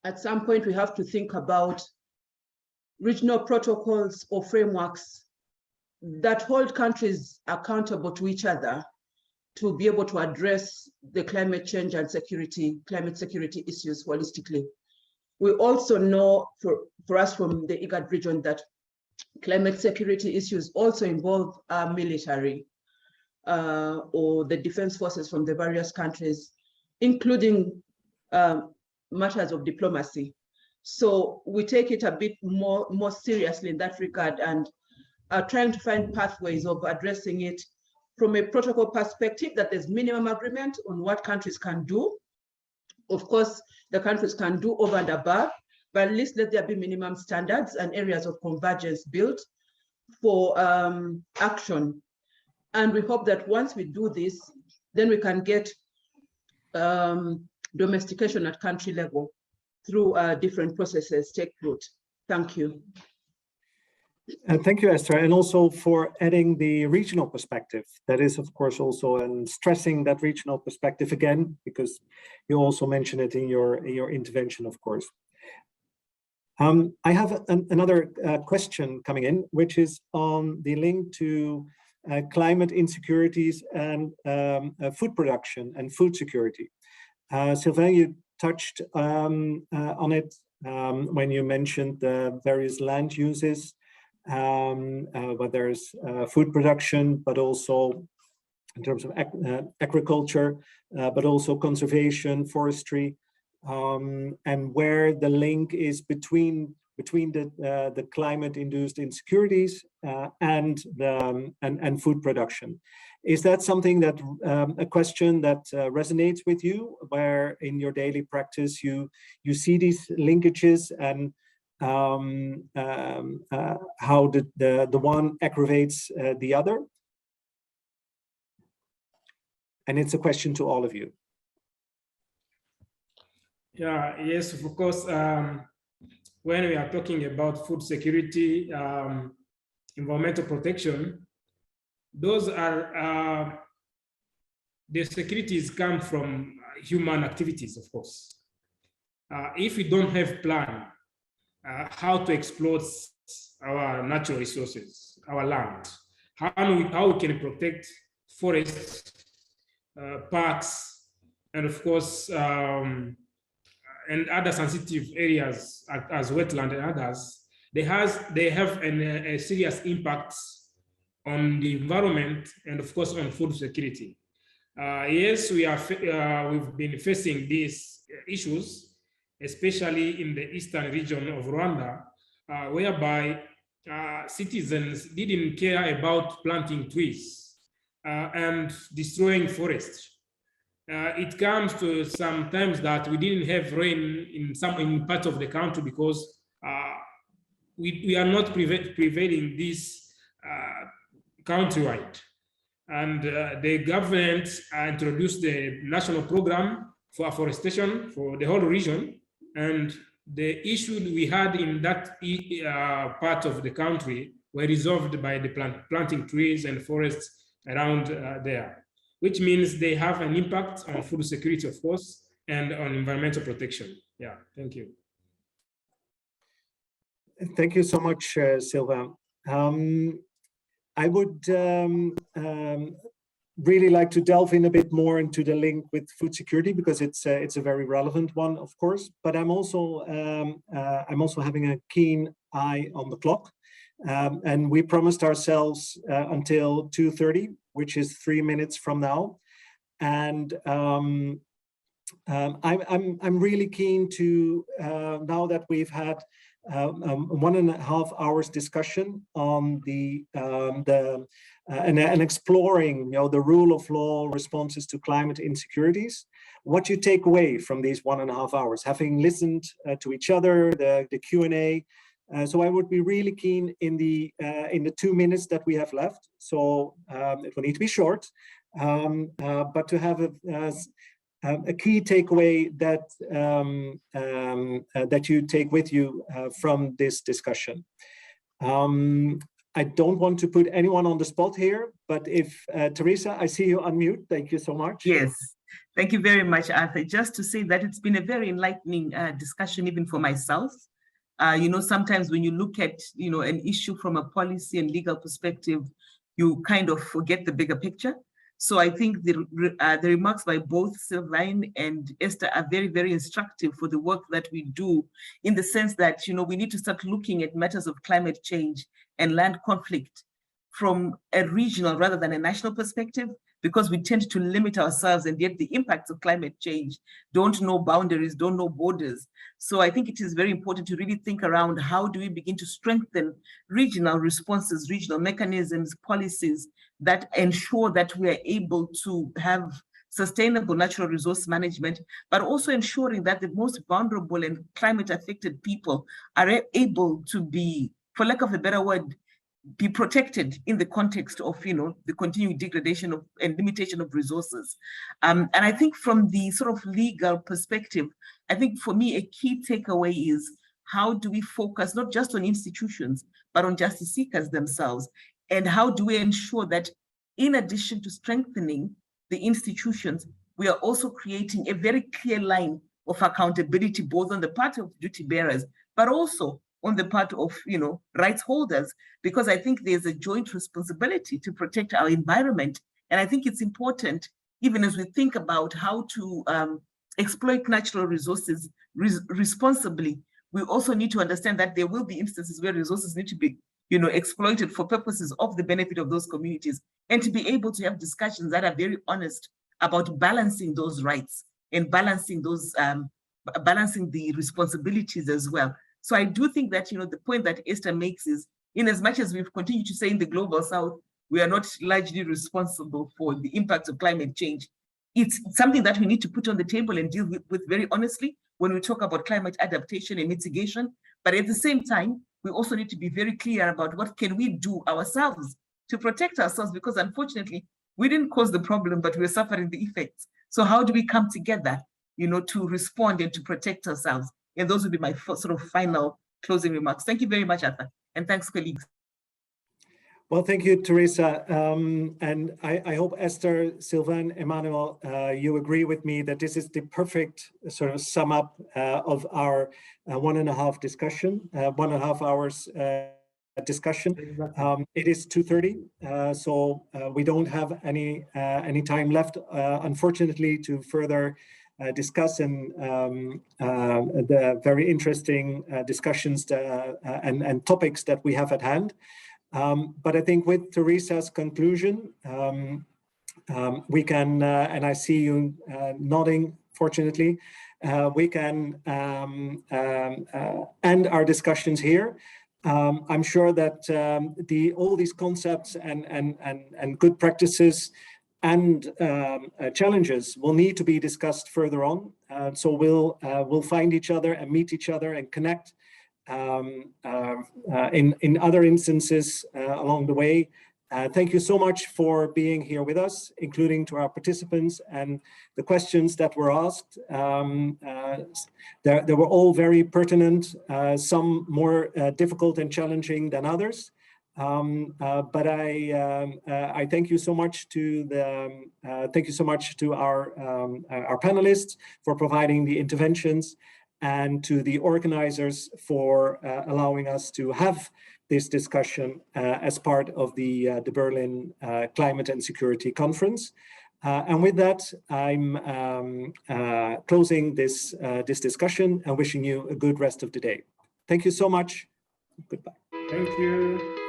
at some point we have to think about regional protocols or frameworks that hold countries accountable to each other to be able to address the climate change and climate security issues holistically. We also know for us from the IGAD region that climate security issues also involve our military or the defense forces from the various countries, including matters of diplomacy. So we take it a bit more seriously in that regard, and are trying to find pathways of addressing it from a protocol perspective, that there's minimum agreement on what countries can do. Of course, the countries can do over and above, but at least let there be minimum standards and areas of convergence built for action. And we hope that once we do this, then we can get domestication at country level through different processes take root. Thank you. Thank you, Esther, and also for adding the regional perspective. That is, of course, also and stressing that regional perspective again, because you also mentioned it in your intervention, of course. I have another question coming in, which is on the link to climate insecurities and food production and food security. Sylvain, you touched on it when you mentioned the various land uses, where there's food production, but also in terms of agriculture, but also conservation, forestry, and where the link is between the climate-induced insecurities and food production. Is that something that a question that resonates with you, where in your daily practice you see these linkages and how the one aggravates the other? And it's a question to all of you. Yeah, yes, of course. When we are talking about food security, environmental protection, those are, the securities come from human activities, of course. If we don't have plan, how to exploit our natural resources, our land, how we can protect forests, parks, and of course, and other sensitive areas as wetland and others, they have a serious impact on the environment and of course on food security. Yes, we've been facing these issues, especially in the eastern region of Rwanda, whereby citizens didn't care about planting trees and destroying forests. It comes to sometimes that we didn't have rain in parts of the country because we are not prevailing this countrywide. And the government introduced the national program for afforestation for the whole region. And the issue we had in that part of the country were resolved by the planting trees and forests around there, which means they have an impact on food security, of course, and on environmental protection. Yeah, thank you. Thank you so much, Sylvain. I would really like to delve in a bit more into the link with food security because it's a very relevant one, of course. But I'm also having a keen eye on the clock, and we promised ourselves until 2:30, which is 3 minutes from now. And I'm really keen to now that we've had 1.5 hours discussion on and exploring, the rule of law responses to climate insecurities. What you take away from these 1.5 hours, having listened to each other, the Q&A. So I would be really keen in the 2 minutes that we have left. So it will need to be short, but to have a key takeaway that you take with you from this discussion. I don't want to put anyone on the spot here, but if Teresa, I see you unmute. Thank you so much. Yes, thank you very much, Arthur. Just to say that it's been a very enlightening discussion, even for myself. Sometimes when you look at, an issue from a policy and legal perspective, you kind of forget the bigger picture. So I think the remarks by both Sylvain and Esther are very, very instructive for the work that we do, in the sense that, we need to start looking at matters of climate change and land conflict from a regional rather than a national perspective, because we tend to limit ourselves, and yet the impacts of climate change don't know boundaries, don't know borders. So I think it is very important to really think around how do we begin to strengthen regional responses, regional mechanisms, policies that ensure that we are able to have sustainable natural resource management, but also ensuring that the most vulnerable and climate affected people are able to be, for lack of a better word, be protected in the context of, the continued degradation of and limitation of resources. And I think from the sort of legal perspective, I think for me, a key takeaway is how do we focus not just on institutions, but on justice seekers themselves? And how do we ensure that in addition to strengthening the institutions, we are also creating a very clear line of accountability, both on the part of duty bearers, but also on the part of, rights holders, because I think there's a joint responsibility to protect our environment. And I think it's important, even as we think about how to exploit natural resources responsibly, we also need to understand that there will be instances where resources need to be, exploited for purposes of the benefit of those communities, and to be able to have discussions that are very honest about balancing those rights and balancing those, balancing the responsibilities as well. So I do think that, the point that Esther makes is, in as much as we've continued to say in the Global South, we are not largely responsible for the impacts of climate change. It's something that we need to put on the table and deal with very honestly when we talk about climate adaptation and mitigation. But at the same time, we also need to be very clear about what can we do ourselves to protect ourselves, because unfortunately, we didn't cause the problem, but we're suffering the effects. So how do we come together, to respond and to protect ourselves? And those would be my sort of final closing remarks. Thank you very much, Arthur. And thanks, colleagues. Well, thank you, Teresa. And I hope Esther, Sylvain, Emmanuel, you agree with me that this is the perfect sort of sum up of our 1.5 hours discussion. Exactly. It is 2:30, so we don't have any time left, unfortunately, to further discuss the very interesting discussions and topics that we have at hand. But I think with Teresa's conclusion, we can, and I see you nodding, fortunately, we can end our discussions here. I'm sure that all these concepts and good practices and challenges will need to be discussed further on. So we'll find each other and meet each other and connect in other instances along the way. Thank you so much for being here with us, including to our participants, and the questions that were asked. They were all very pertinent, some more difficult and challenging than others. But I thank you so much to our panelists for providing the interventions, and to the organizers for allowing us to have this discussion as part of the Berlin Climate and Security Conference. And with that, I'm closing this discussion and wishing you a good rest of the day. Thank you so much. Goodbye. Thank you.